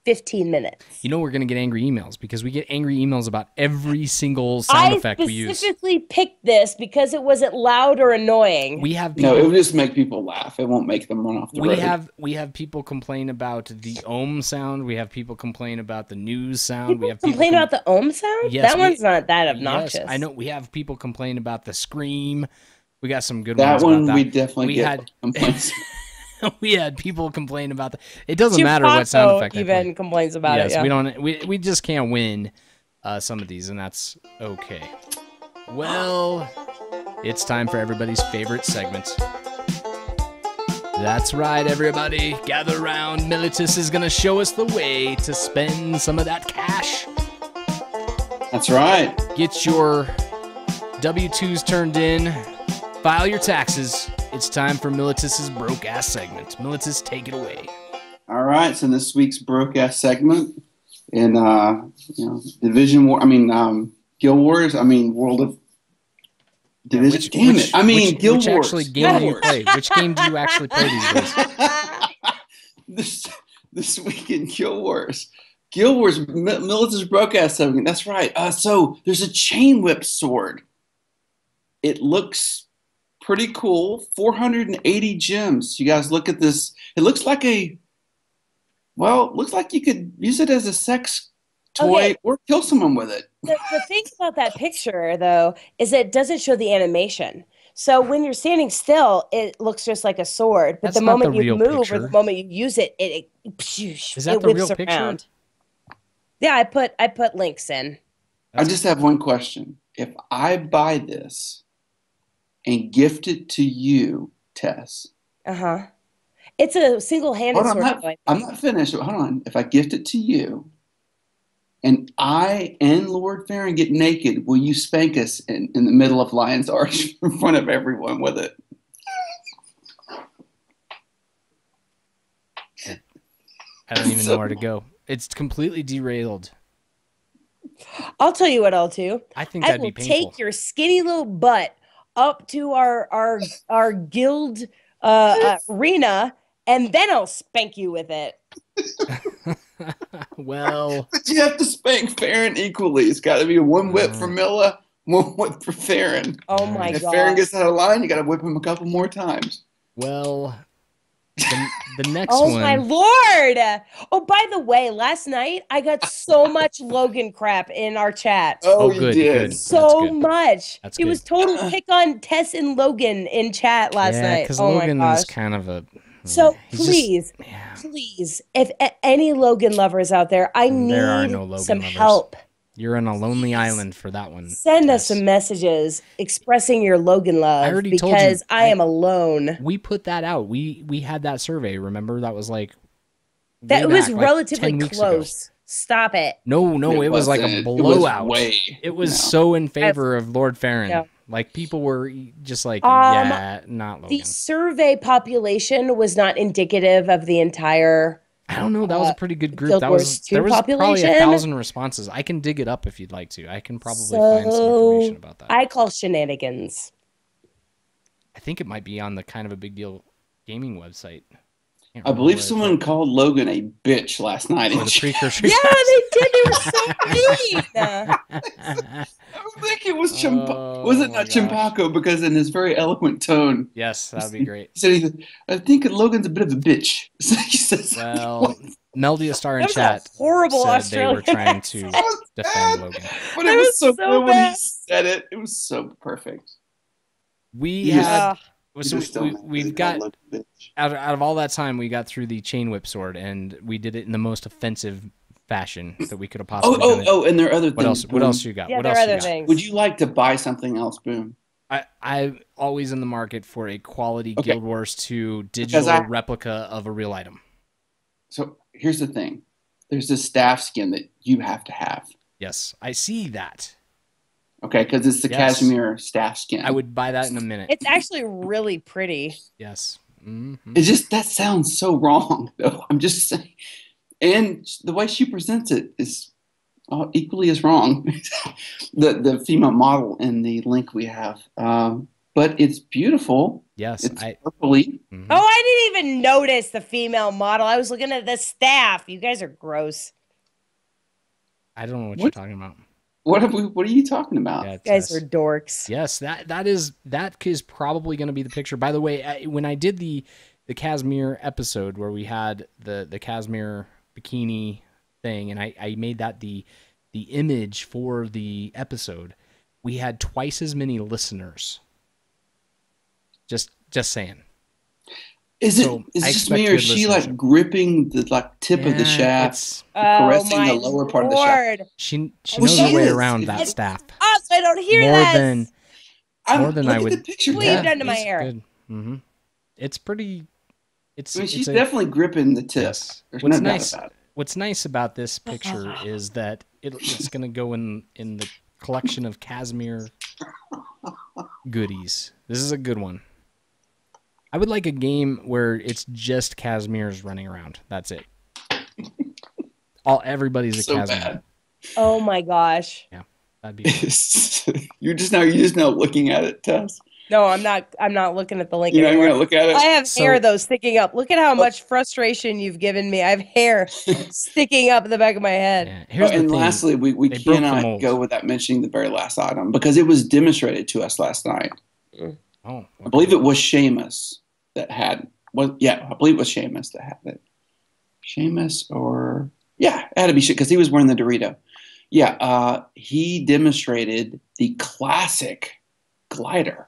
15 minutes. You know we're gonna get angry emails because we get angry emails about every single sound effect we I use. specifically picked this because it wasn't loud or annoying. We have No, people. it will just make people laugh. It won't make them run off the road. We have people complain about the ohm sound. We have people complain about the news sound. People we have complain about the ohm sound? Yes, that one's not that obnoxious. Yes, I know. We have people complain about the scream. We got some good That ones one about that. we definitely We get had- complaints. We had people complain about that. It doesn't matter what sound effect I even play. complains about Yes, it. Yeah. we just can't win some of these, and that's okay. Well, it's time for everybody's favorite segment. That's right, everybody. Gather around. Militus is going to show us the way to spend some of that cash. That's right. Get your W-2s turned in. File your taxes. It's time for Militus's broke-ass segment. Militus, take it away. All right. So this week's broke ass segment in Division War. Guild Wars. World of Damn it. I mean, Guild which Wars. actually game do you play? Which game do you actually play these days? this week in Guild Wars. Guild Wars, Milita's broadcast something. That's right. So there's a chain whip sword. It looks pretty cool. 480 gems. You guys look at this. It looks like looks like you could use it as a sex toy or kill someone with it. The thing about that picture, though, is it doesn't show the animation. So when you're standing still, it looks just like a sword. But That's the not moment the you real move picture. or the moment you use it, it Is that it the whips real picture? around. Yeah, I put links in. I just have one question. If I buy this and gift it to you, Tess. Uh-huh. It's a single-handed Hold on, sword. I'm not finished. Hold on. If I gift it to you and I and Lord Farron get naked, will you spank us in the middle of Lion's Arch in front of everyone with it? I don't even know where to go. It's completely derailed. I'll tell you what I'll do. I think I that'd will be painful. take your skinny little butt up to our guild arena, and then I'll spank you with it. Well, But you have to spank Farron equally. It's got to be one whip for Milla, one whip for Farron. Oh my If god! Farron gets out of line, you got to whip him a couple more times. well, the next Oh one. my lord! Oh, by the way, last night I got so much Logan crap in our chat. Oh, you good, did. good. So That's good. much. That's It was total pick on Tess and Logan in chat last Yeah, night. because Oh Logan my gosh. is kind of a. So he's just- please, yeah. please, if any Logan lovers out there, I There are need no Logan some lovers. help. You're on a lonely island for that one. Send us Tess. some messages expressing your Logan love already told you. because I am alone. We put that out. We had that survey. Remember that was like That way was back, like relatively 10 weeks ago. close. Stop it. No, it was like a wasn't. blowout. It was It was so in favor of Lord No. Farron. Like people were just like, Um, yeah, not Logan. The survey population was not indicative of the entire. I don't know. That was a pretty good group. Guild That Wars was 2 there was probably population? 1,000 responses. I can dig it up if you'd like to. I can probably find some information about that. I call shenanigans. I think it might be on the kind of a big deal gaming website. Can't I remember believe where it's someone called Logan a bitch last night. at. Or the precursor. Yeah, they did. They were so mean. I think it was Oh, was it my not gosh. Chimpako? Because in his very eloquent tone, Yes, that would be great. he said, "I think Logan's a bit of a bitch." So he says, Well, Meldia Star in That was a chat horrible said Australian they were trying to accent. That was defend bad. Logan. But That it was was so so good when he bad. said it. It was so perfect. We You just- had You so just don't we've think got I look a bitch. out of all that time, we got through the chain whip sword, and we did it in the most offensive fashion that we could have possibly done. And there are other things. What else? What Boom. else you got? Yeah, What there else are you other got? things. Would you like to buy something else, Boom? I'm always in the market for a quality Okay. Guild Wars 2 digital I- replica of a real item. So here's the thing. There's this staff skin that you have to have. Yes, I see that. Okay, because it's the Yes. cashmere staff skin. I would buy that in a minute. It's actually really pretty. Yes. Mhm. It just that sounds so wrong, though. I'm just saying, and the way she presents it is equally as wrong. the female model in the link we have, but it's beautiful. Yes, It's I. purpley. Mhm. Oh, I didn't even notice the female model. I was looking at the staff. You guys are gross. I don't know what What? you're talking about. What are you talking about? Yeah, You guys Tess. are dorks. Yes, that is probably going to be the picture. By the way, when I did the Casimir episode where we had the Casimir bikini thing, and I made that the image for the episode, we had twice as many listeners. Just saying. Is So, it I just me, expect or good is she like listenership. gripping the tip of the Yeah, shaft, it's- caressing the Oh, my lower part of the shaft? Lord. She Well, knows her she way is. around that It's- staff Oh, so I don't hear more that. than more than look I at would. the picture. What you've Ted. done to my It's hair. good. Mm-hmm. It's pretty. It's. I mean, it's she's a- definitely gripping the tip. Yes. There's What's no doubt nice? about it. What's nice about this picture is that it's going to go in the collection of Casimir goodies. This is a good one. I would like a game where it's just Casimir's running around. That's it. Everybody's a So Casimir. bad. Oh my gosh. That'd be You're just now looking at it, Tess. No, I'm not. I'm not looking at the link You're not even anymore. gonna look at it. I have So- hair though sticking up. Look at how much frustration you've given me. I have hair sticking up in the back of my head. yeah. Here's the And thing. lastly, we They broke the cannot mold. go without mentioning the very last item because it was demonstrated to us last night. Oh, I believe it was Seamus that had. Well, yeah, I believe it was Seamus that had it. Seamus, or yeah, it had to be because he was wearing the Dorito. Yeah, he demonstrated the classic glider.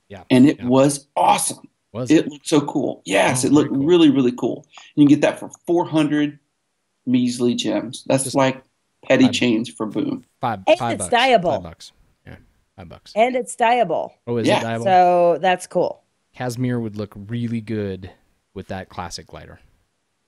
Yeah, and it yeah. was awesome. Was It looked so cool. Yes, Oh, it looked very cool. really, really cool. You can get that for 400 measly gems. That's Just like petty five- change for Boom. five And $5. it's dyeable. $5. Yeah, $5. And it's dyeable. Oh, is Yeah. it dyeable? So that's cool. Casimir would look really good with that classic glider.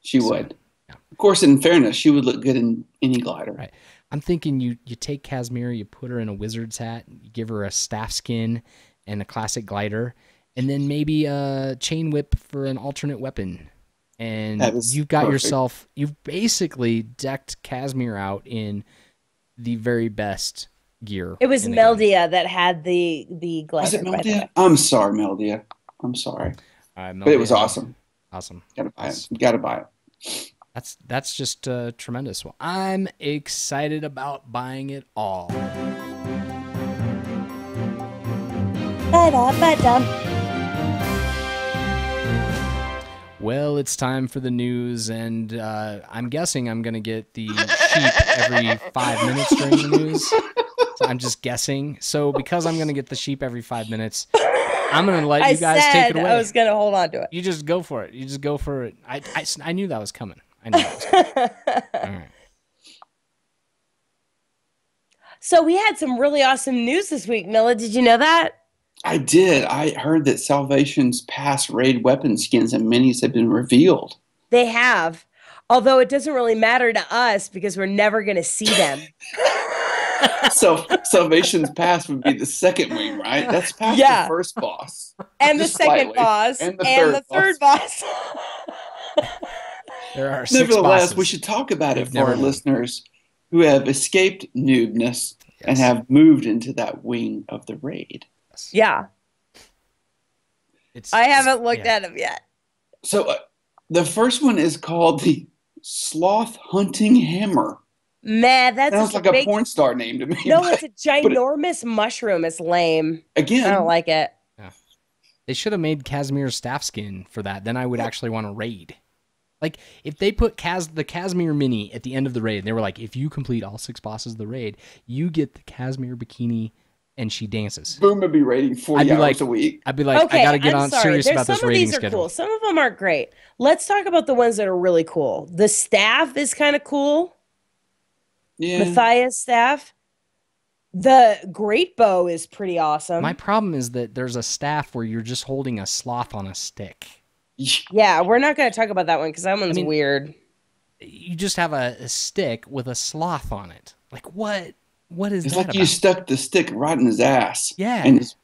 She So, would. yeah. Of course, in fairness, she would look good in any glider. Right. I'm thinking you take Casimir, you put her in a wizard's hat, you give her a staff skin and a classic glider, and then maybe a chain whip for an alternate weapon. And That is you've got perfect. you've basically decked Casimir out in the very best gear. It was in the game. Meldia that had the glider. Was it by the Meldia? way. I'm sorry, Meldia. I'm sorry. All right, But it was Meldia. awesome. Awesome. Gotta buy it. You gotta buy it. That's just tremendous. Well, I'm excited about buying it all. Ba-da-ba-dum. Well, it's time for the news, and I'm guessing I'm going to get the sheep every 5 minutes during the news. So I'm just guessing. So because I'm going to get the sheep every 5 minutes, I'm going to let you guys take it away. I was going to hold on to it. You just go for it. You just go for it. I knew that was coming. I knew that was coming. All right. So we had some really awesome news this week, Milla. Did you know that? I did. I heard that Salvation's past raid weapon skins and minis have been revealed. They have. Although it doesn't really matter to us because we're never going to see them. So Salvation's past would be the second wing, right? That's past Yeah. the first boss. And the Just second slightly. boss. And And the the third boss. There are 6 Nevertheless, bosses. we should talk about it We've for our never done. listeners who have escaped noobness and Yes. have moved into that wing of the raid. Yes. Yeah. It's, I haven't looked yeah. at them yet. So the first one is called the Sloth Hunting Hammer. Man, that's Sounds just like a a big... porn star name to me. No, but it's a ginormous mushroom. It's lame. again, I don't like it. They should have made Casimir's staff skin for that. Then I would actually want to raid. Like, if they put the Casimir mini at the end of the raid, they were like, if you complete all 6 bosses of the raid, you get the Casimir bikini and she dances. Boom would be rating 40 I'd be hours like- a week. I'd be like, Okay, I got to get I'm on sorry. serious There's about this some of raiding these are schedule. cool. Some of them aren't great. Let's talk about the ones that are really cool. The staff is kind of cool. Yeah. Matthias staff. The great bow is pretty awesome. My problem is that there's a staff where you're just holding a sloth on a stick. Yeah, we're not going to talk about that one because that one's mean, weird. You just have a stick with a sloth on it. Like, what is It's that like about? you stuck the stick right in his ass. Yeah. And it's,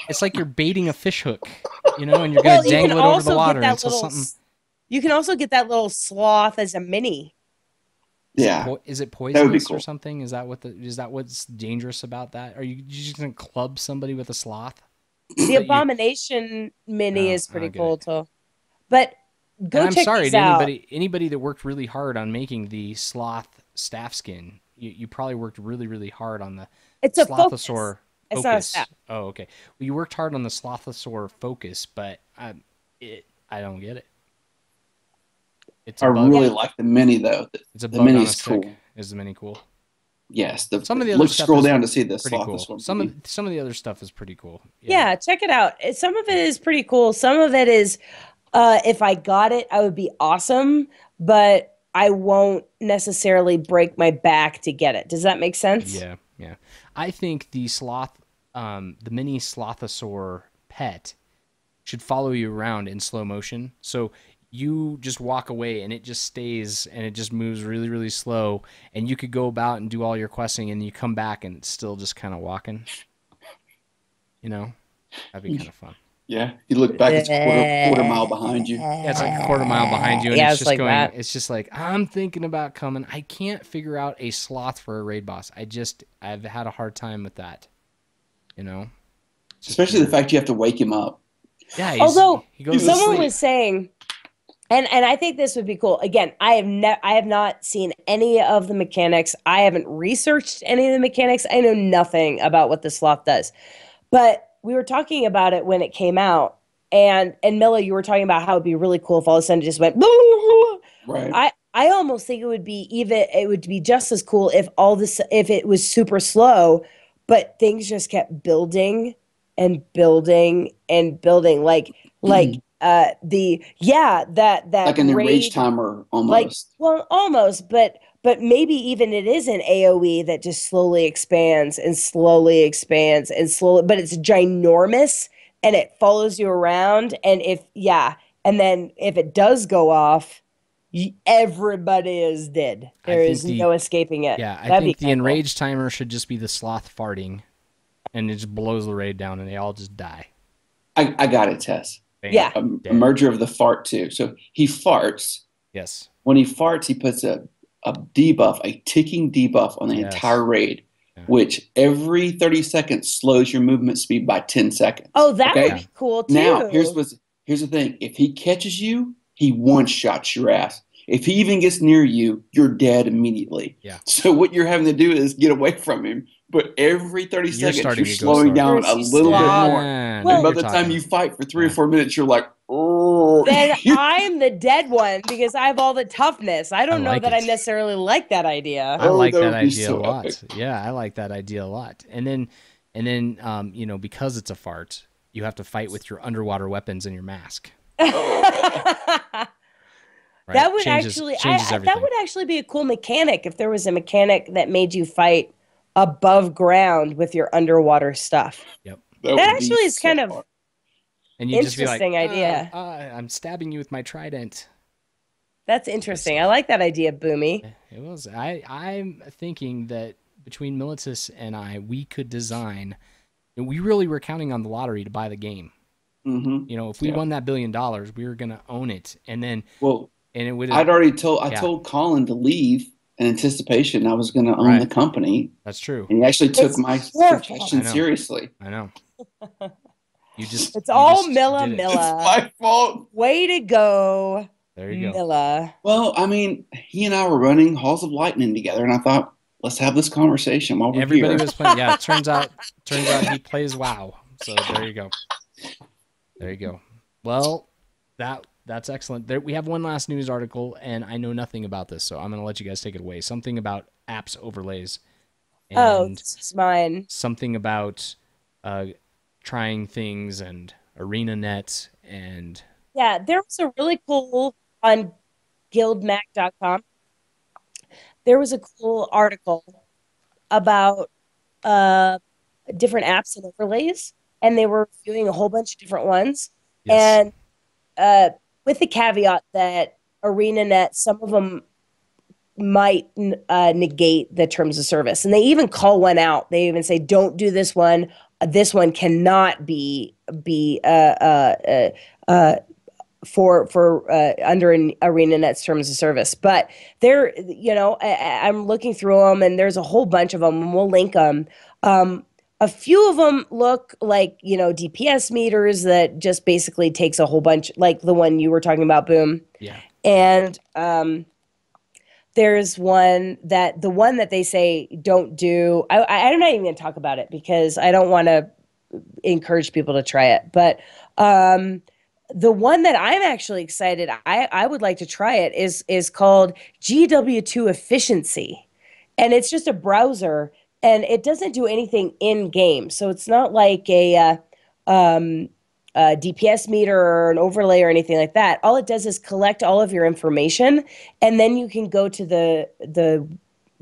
It's like you're baiting a fish hook, and you're going to dangle it over the water until something... You can also get that little sloth as a mini. yeah. Is it would be poisonous or cool. something? Is that what's dangerous about that? Are you just gonna club somebody with a sloth? The you- Abomination mini Oh, is pretty I get cool it. too. But go And I'm check sorry these to out. anybody that worked really hard on making the sloth staff skin. You probably worked really, really hard on the It's a focus. slothosaur It's not a focus. staff. Oh, okay. Well, you worked hard on the slothosaur focus, but I don't get it. It's I a bug. really like the mini though. It's a the bug on a mini's stick. cool. Is the mini cool? Yes. Some of the other look, stuff scroll is down to see the Pretty cool. Slothosaur Some mini. of the other stuff is pretty cool. Yeah, check it out. Some of it is pretty cool. Some of it is, if I got it, I would be awesome, but I won't necessarily break my back to get it. Does that make sense? Yeah. I think the the mini slothosaur pet should follow you around in slow motion. So you just walk away and it just stays and it just moves really, really slow. And you could go about and do all your questing and you come back and it's still just kind of walking. That'd be kind of fun. Yeah, you look back, it's quarter mile behind you. Yeah, it's like a quarter mile behind you, and Yeah, it's it's just like going. that. It's just like I'm thinking about coming. I can't figure out a sloth for a raid boss. I've had a hard time with that. You know, it's just Especially the weird. fact you have to wake him up. Yeah, Although he goes to someone sleep. was saying, and I think this would be cool. Again, I have not seen any of the mechanics. I haven't researched any of the mechanics. I know nothing about what the sloth does. But we were talking about it when it came out, and Milla, you were talking about how it'd be really cool if all of a sudden it just went. Right. I almost think it would be just as cool if it was super slow, but things just kept building and building and building that Like an enraged raid, timer like, almost. well, almost, but maybe even it is an AoE that just slowly expands and slowly expands and slowly, but it's ginormous and it follows you around. And then if it does go off, everybody is dead. I There think is no escaping it. Yeah, I That'd think be the kinda cool. enraged timer should just be the sloth farting, and it just blows the raid down, and they all just die. I got it, Tess. Bam, Yeah. A dead. merger of the fart too. So he farts. Yes. When he farts, he puts a debuff, a ticking debuff on the Yes. entire raid, Yeah. which every 30 seconds slows your movement speed by 10 seconds. Oh, that okay? would be cool too. Now, here's the thing. If he catches you, he one-shots your ass. If he even gets near you, you're dead immediately. Yeah. So what you're having to do is get away from him. But every 30 You're seconds, starting you're to go slowing slower. down a He's little bit slow. more. Yeah, Well- And by now the you're time talking. you fight for 3 or Yeah. 4 minutes, you're like, oh. Then I'm the dead one because I have all the toughness. I don't know like that it. I necessarily like that idea. I Oh, like that that would be idea so a lot. epic. Yeah, I like that idea a lot. And then, because it's a fart, you have to fight with your underwater weapons and your mask. Right? That would changes actually, everything. that would actually be a cool mechanic if there was a mechanic that made you fight above ground with your underwater stuff. Yep. That That would be actually is so kind of fun. And you just be like, interesting idea. I'm stabbing you with my trident. That's interesting. I like that idea, Boomy. It was. I'm thinking that between Militus and we could design. And we really were counting on the lottery to buy the game. Mhm. If we Yeah. won that $1 billion, we were gonna own it, and Well, it would. I Yeah. told Colin to leave in anticipation I was going to own Right. the company, That's true. and he actually took It's my your fault. suggestion I know. seriously. I know. It's You all just Milla did it. Milla. It's my fault. Way to go, There you go. Milla. Well, I mean, he and I were running Halls of Lightning together, and I thought, let's have this conversation while we're Everybody here. was playing. Yeah, it turns out he plays WoW. So there you go. There you go. Well, that's excellent. We have one last news article, and I know nothing about this, so I'm going to let you guys take it away. Something about apps overlays. And This is mine. something about trying things and ArenaNet and Yeah, there was a really cool on guildmac.com. There was a cool article about different apps and overlays, and they were reviewing a whole bunch of different ones. yes. And with the caveat that ArenaNet, some of them might negate the terms of service, and they even call one out. They even say, "Don't do this one. This one cannot be for under an ArenaNet's terms of service." But there, I'm looking through them, and there's a whole bunch of them, and we'll link them. A few of them look like, DPS meters that just basically takes a whole bunch, like the one you were talking about, Boom. Yeah. And there's the one that they say don't do. I'm not even going to talk about it because I don't want to encourage people to try it. But the one that I'm actually excited, I would like to try it is called GW2 Efficiency, and it's just a browser, and it doesn't do anything in game, so it's not like a DPS meter or an overlay or anything like that. All it does is collect all of your information, and then you can go to the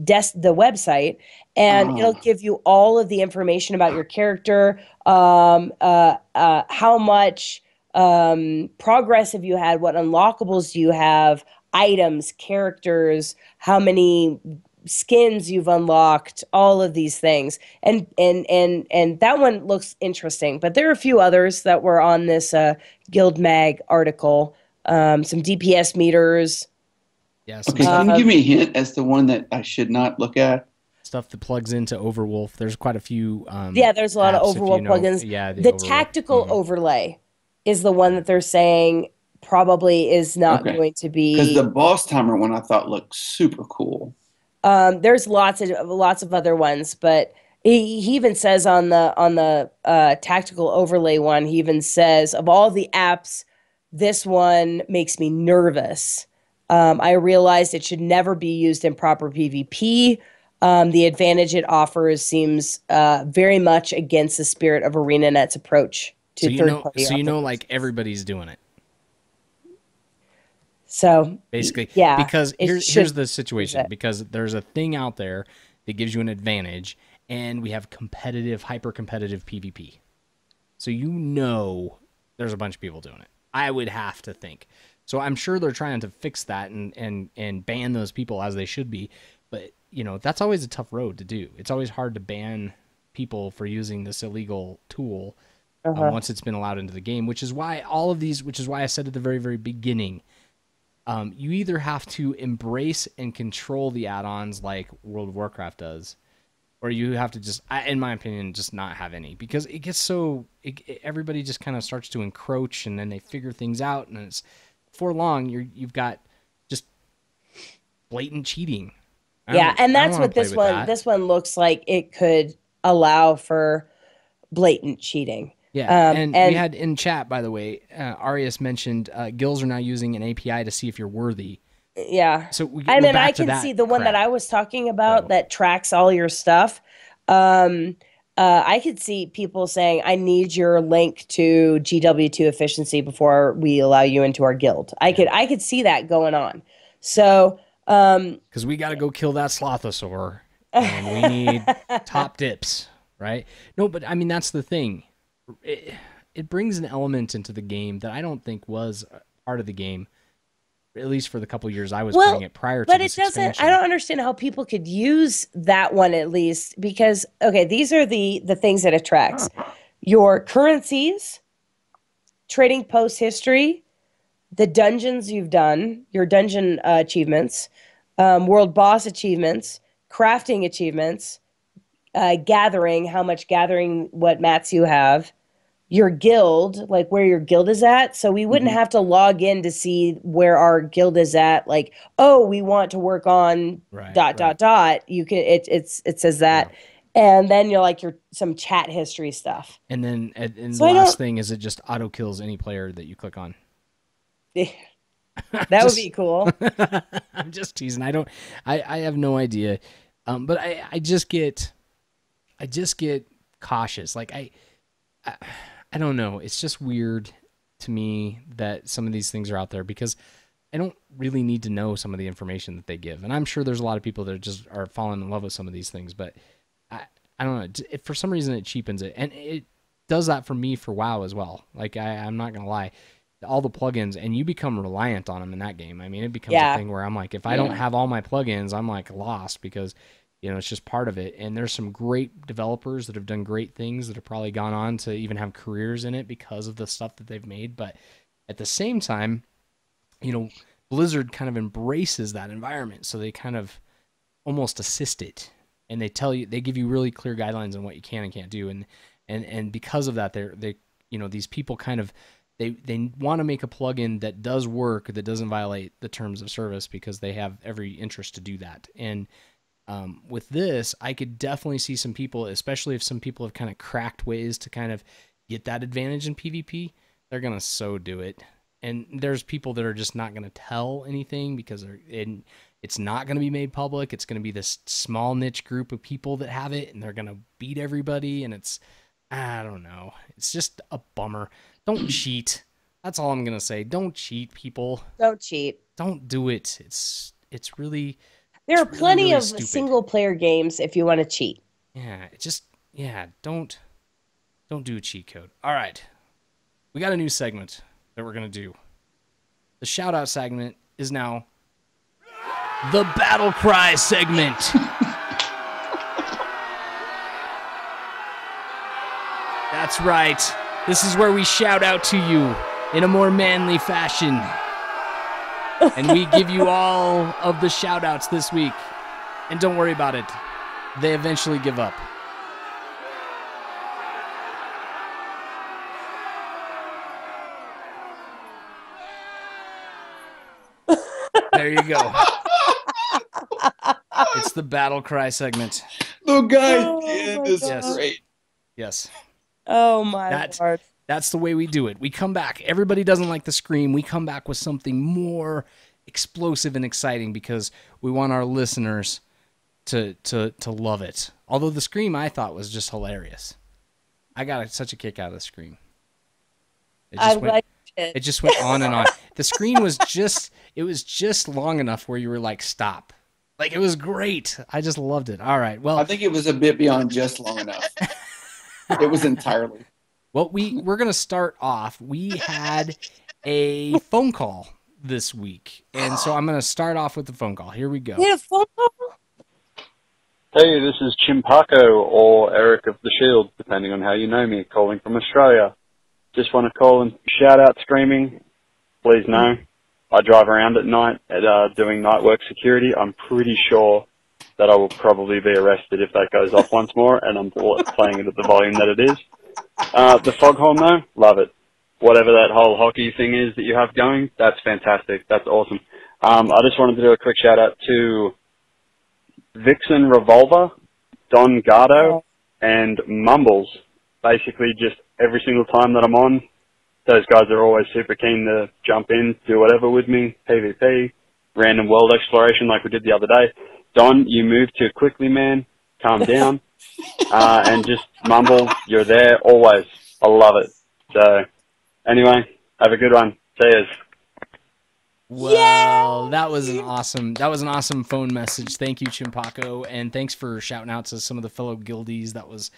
website, and it'll give you all of the information about your character, how much progress have you had, what unlockables do you have, items, characters, how many skins you've unlocked, all of these things. And that one looks interesting. But there are a few others that were on this Guild Mag article. Some DPS meters. Yeah, Okay, can you give me a hint as to one that I should not look at? stuff that plugs into Overwolf. There's quite a few. Yeah, there's a lot of apps, if Overworld you know, plugins. Yeah, The Overwolf. tactical overlay is the one that they're saying probably is not Okay. going to Because be. the boss timer one I thought looked super cool. There's lots of other ones, but he even says on the tactical overlay one, he even says of all the apps, this one makes me nervous. I realized it should never be used in proper PvP. The advantage it offers seems very much against the spirit of ArenaNet's approach to third party. So like everybody's doing it. So Basically, yeah, because it here's should the use situation. it. Because there's a thing out there that gives you an advantage, and we have competitive, hyper competitive PvP. So there's a bunch of people doing it. I would have to think. So I'm sure they're trying to fix that and ban those people as they should be. But that's always a tough road to do. It's always hard to ban people for using this illegal tool once it's been allowed into the game. Which is why I said at the very, very beginning. You either have to embrace and control the add-ons like World of Warcraft does, or you have to just, in my opinion, just not have any, because it gets everybody just kind of starts to encroach, and then they figure things out, and it's before long you've got just blatant cheating. Yeah, and that's what this one looks like. It could allow for blatant cheating. Yeah, and we had in chat, by the way, Arius mentioned guilds are now using an API to see if you're worthy. Yeah. So I can see the one that I was talking about that tracks all your stuff. I could see people saying, I need your link to GW2 efficiency before we allow you into our guild. I could see that going on. So because we got to go kill that Slothosaur, and we need top dips, right? No, but I mean, that's the thing. It brings an element into the game that I don't think was part of the game, at least for the couple years I was playing it prior to this expansion. I don't understand how people could use that one at least, because these are the things that it tracks: your currencies, trading post history, the dungeons you've done, your dungeon achievements, world boss achievements, crafting achievements, gathering, how much gathering, what mats you have, your guild, like where your guild is at. So we wouldn't have to log in to see where our guild is at. Like, oh, we want to work on dot. You can it says that. Yeah. And then you're some chat history stuff. And then the last thing is it just auto kills any player that you click on. That would be cool. I'm just teasing. I have no idea. But I just get cautious. Like I don't know. It's just weird to me that some of these things are out there, because I don't really need to know some of the information that they give. And I'm sure there's a lot of people that just are falling in love with some of these things, but I don't know. For some reason, it cheapens it. And it does that for me for WoW as well. Like, I'm not going to lie. All the plugins, and you become reliant on them in that game. I mean, it becomes a thing where I'm like, if I don't have all my plugins, I'm like lost, because it's just part of it. And there's some great developers that have done great things that have probably gone on to even have careers in it because of the stuff that they've made. But at the same time, Blizzard kind of embraces that environment. So they kind of almost assist it. And they give you really clear guidelines on what you can and can't do. And because of that, these people kind of, they want to make a plugin that does work, that doesn't violate the terms of service, because they have every interest to do that. And with this, I could definitely see some people, especially if some people have kind of cracked ways to kind of get that advantage in PvP, they're going to so do it. And there's people that are just not going to tell anything, because it's not going to be made public. It's going to be this small niche group of people that have it, and they're going to beat everybody. And I don't know. It's just a bummer. Don't cheat. That's all I'm going to say. Don't cheat, people. Don't cheat. Don't do it. It's really... There are plenty of stupid single-player games if you want to cheat. Yeah, don't do a cheat code. All right. We got a new segment that we're going to do. The shout-out segment is now the Battle Cry segment. That's right. This is where we shout out to you in a more manly fashion. And we give you all of the shout outs this week. And don't worry about it. They eventually give up. There you go. It's the Battle Cry segment. The guy Oh, at the end my is God. great. Yes. Oh my Lord. That's the way we do it. We come back. Everybody doesn't like the scream. We come back with something more explosive and exciting because we want our listeners to love it. Although the scream I thought was just hilarious. I got such a kick out of the scream. It just went on and on. The screen was just long enough where you were like, stop. Like, it was great. I just loved it. All right. Well, I think it was a bit beyond just long enough. It was entirely. Well, we're going to start off. We had a phone call this week. And so I'm going to start off with the phone call. Here we go. You had a phone call? Hey, this is Chimpako or Eric of the Shield, depending on how you know me, calling from Australia. Just want to call and shout out screaming. Please know, I drive around at night doing night work security. I'm pretty sure that I will probably be arrested if that goes off once more, and I'm playing it at the volume that it is. The foghorn, though, love it. Whatever that whole hockey thing is that you have going, that's fantastic. That's awesome. I just wanted to do a quick shout out to Vixen Revolver, Don Gardo, and Mumbles. Basically, just every single time that I'm on, those guys are always super keen to jump in, do whatever with me, PvP, random world exploration like we did the other day. Don, you move too quickly, man. Calm down. And just mumble, you're there always. I love it. So, anyway, have a good one. Cheers. Well, that was an awesome phone message. Thank you, Chimpako, and thanks for shouting out to some of the fellow guildies. That was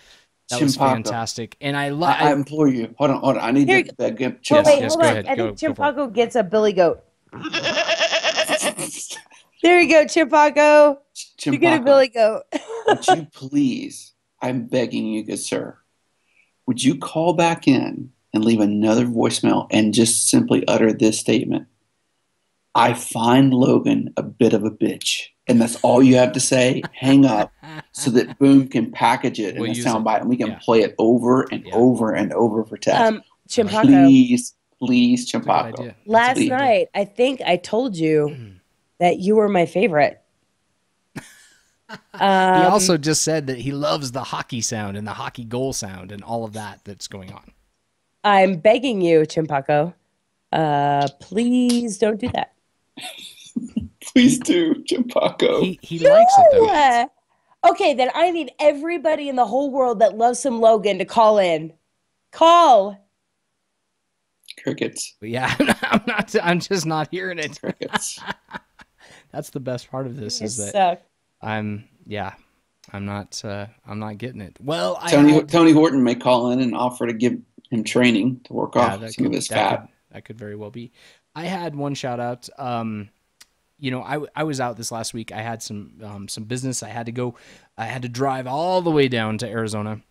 fantastic. And I implore you. Hold on. I need to beg him. Hold on. I think Chimpako gets a billy goat. There you go, Chimpako. You get a billy goat. Would you please, I'm begging you, good sir, would you call back in and leave another voicemail and just simply utter this statement? I find Logan a bit of a bitch. And that's all you have to say. Hang up so that Boom can package it in a soundbite and we can play it over and over and over for test. Chimpako. Please, Chimpako. Last night, I think I told you that you were my favorite. He also just said that he loves the hockey sound and the hockey goal sound and all of that's going on. I'm begging you, Chimpako. Please don't do that. Please do, Chimpako. He likes it, though. Okay, then I need everybody in the whole world that loves some Logan to call in. Call. Crickets. Yeah, I'm just not hearing it. Crickets. That's the best part of this is that suck. I'm not getting it. Well, Tony Horton may call in and offer to give him training to work off some of his fat. That could very well be. I had one shout out. I was out this last week. I had some business. I had to drive all the way down to Arizona.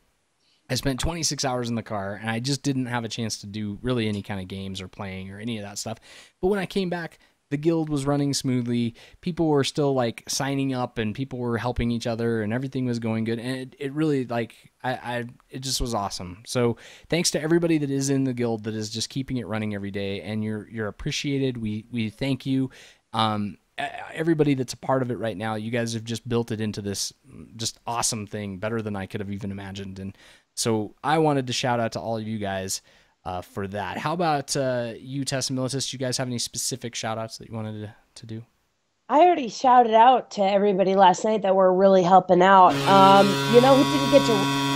I spent 26 hours in the car, and I just didn't have a chance to do really any kind of games or playing or any of that stuff. But when I came back, the guild was running smoothly. People were still like signing up, and people were helping each other, and everything was going good. And it really it just was awesome. So thanks to everybody that is in the guild that is just keeping it running every day, and you're appreciated. We thank you. Everybody that's a part of it right now, you guys have just built it into this just awesome thing, better than I could have even imagined. And so I wanted to shout out to all of you guys for that. How about you, Tess and Militus? Do you guys have any specific shout outs that you wanted to do? I already shouted out to everybody last night that were really helping out. Who didn't get to...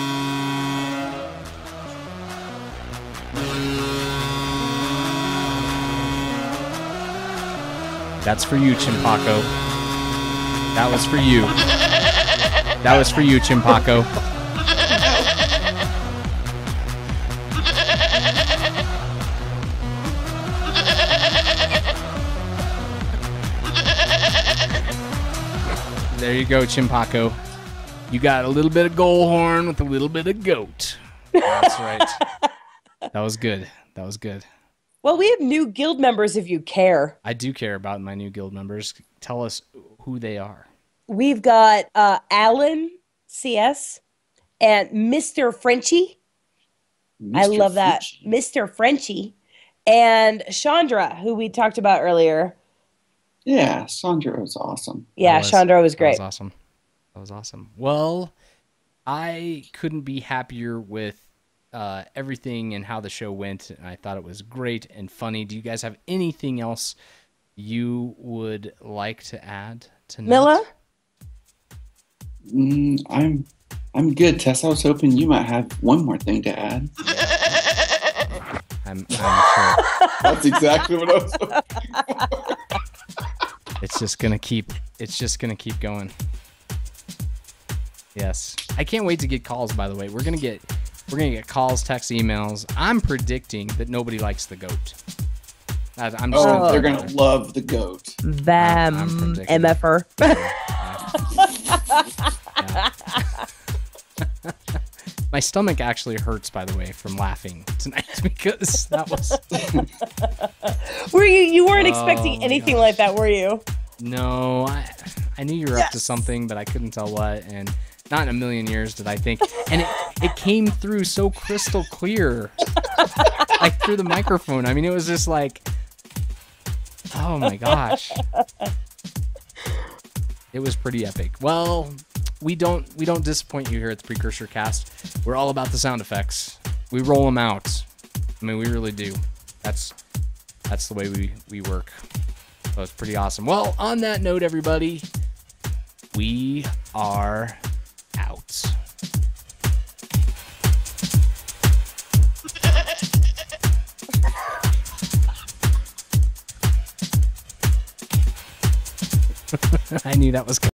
That's for you, Chimpako. That was for you. That was for you, Chimpako. There you go, Chimpaco. You got a little bit of goal horn with a little bit of goat. That's right. That was good. That was good. Well, we have new guild members if you care. I do care about my new guild members. Tell us who they are. We've got Alan CS and Mr. Frenchie. I love that. Mr. Frenchie. And Chandra, who we talked about earlier. Yeah, Sandra was awesome. Yeah, Chandra was great. That was awesome. That was awesome. Well, I couldn't be happier with everything and how the show went. And I thought it was great and funny. Do you guys have anything else you would like to add tonight? Milla? I'm good, Tess. I was hoping you might have one more thing to add. I'm sure. That's exactly what I was hoping. It's just gonna keep going. Yes. I can't wait to get calls, by the way. We're gonna get calls, texts, emails. I'm predicting that nobody likes the goat. I'm just they're gonna love the goat. Them MFR. My stomach actually hurts, by the way, from laughing tonight because that was. Were you weren't expecting anything like that, were you? No, I knew you were up to something, but I couldn't tell what, and not in a million years did I think. And it came through so crystal clear, like through the microphone. I mean, it was just like, oh my gosh, it was pretty epic. Well. We don't disappoint you here at the Precursor Cast. We're all about the sound effects. We roll them out. I mean, we really do. That's the way we work. So it's pretty awesome. Well, on that note, everybody, we are out. I knew that was coming.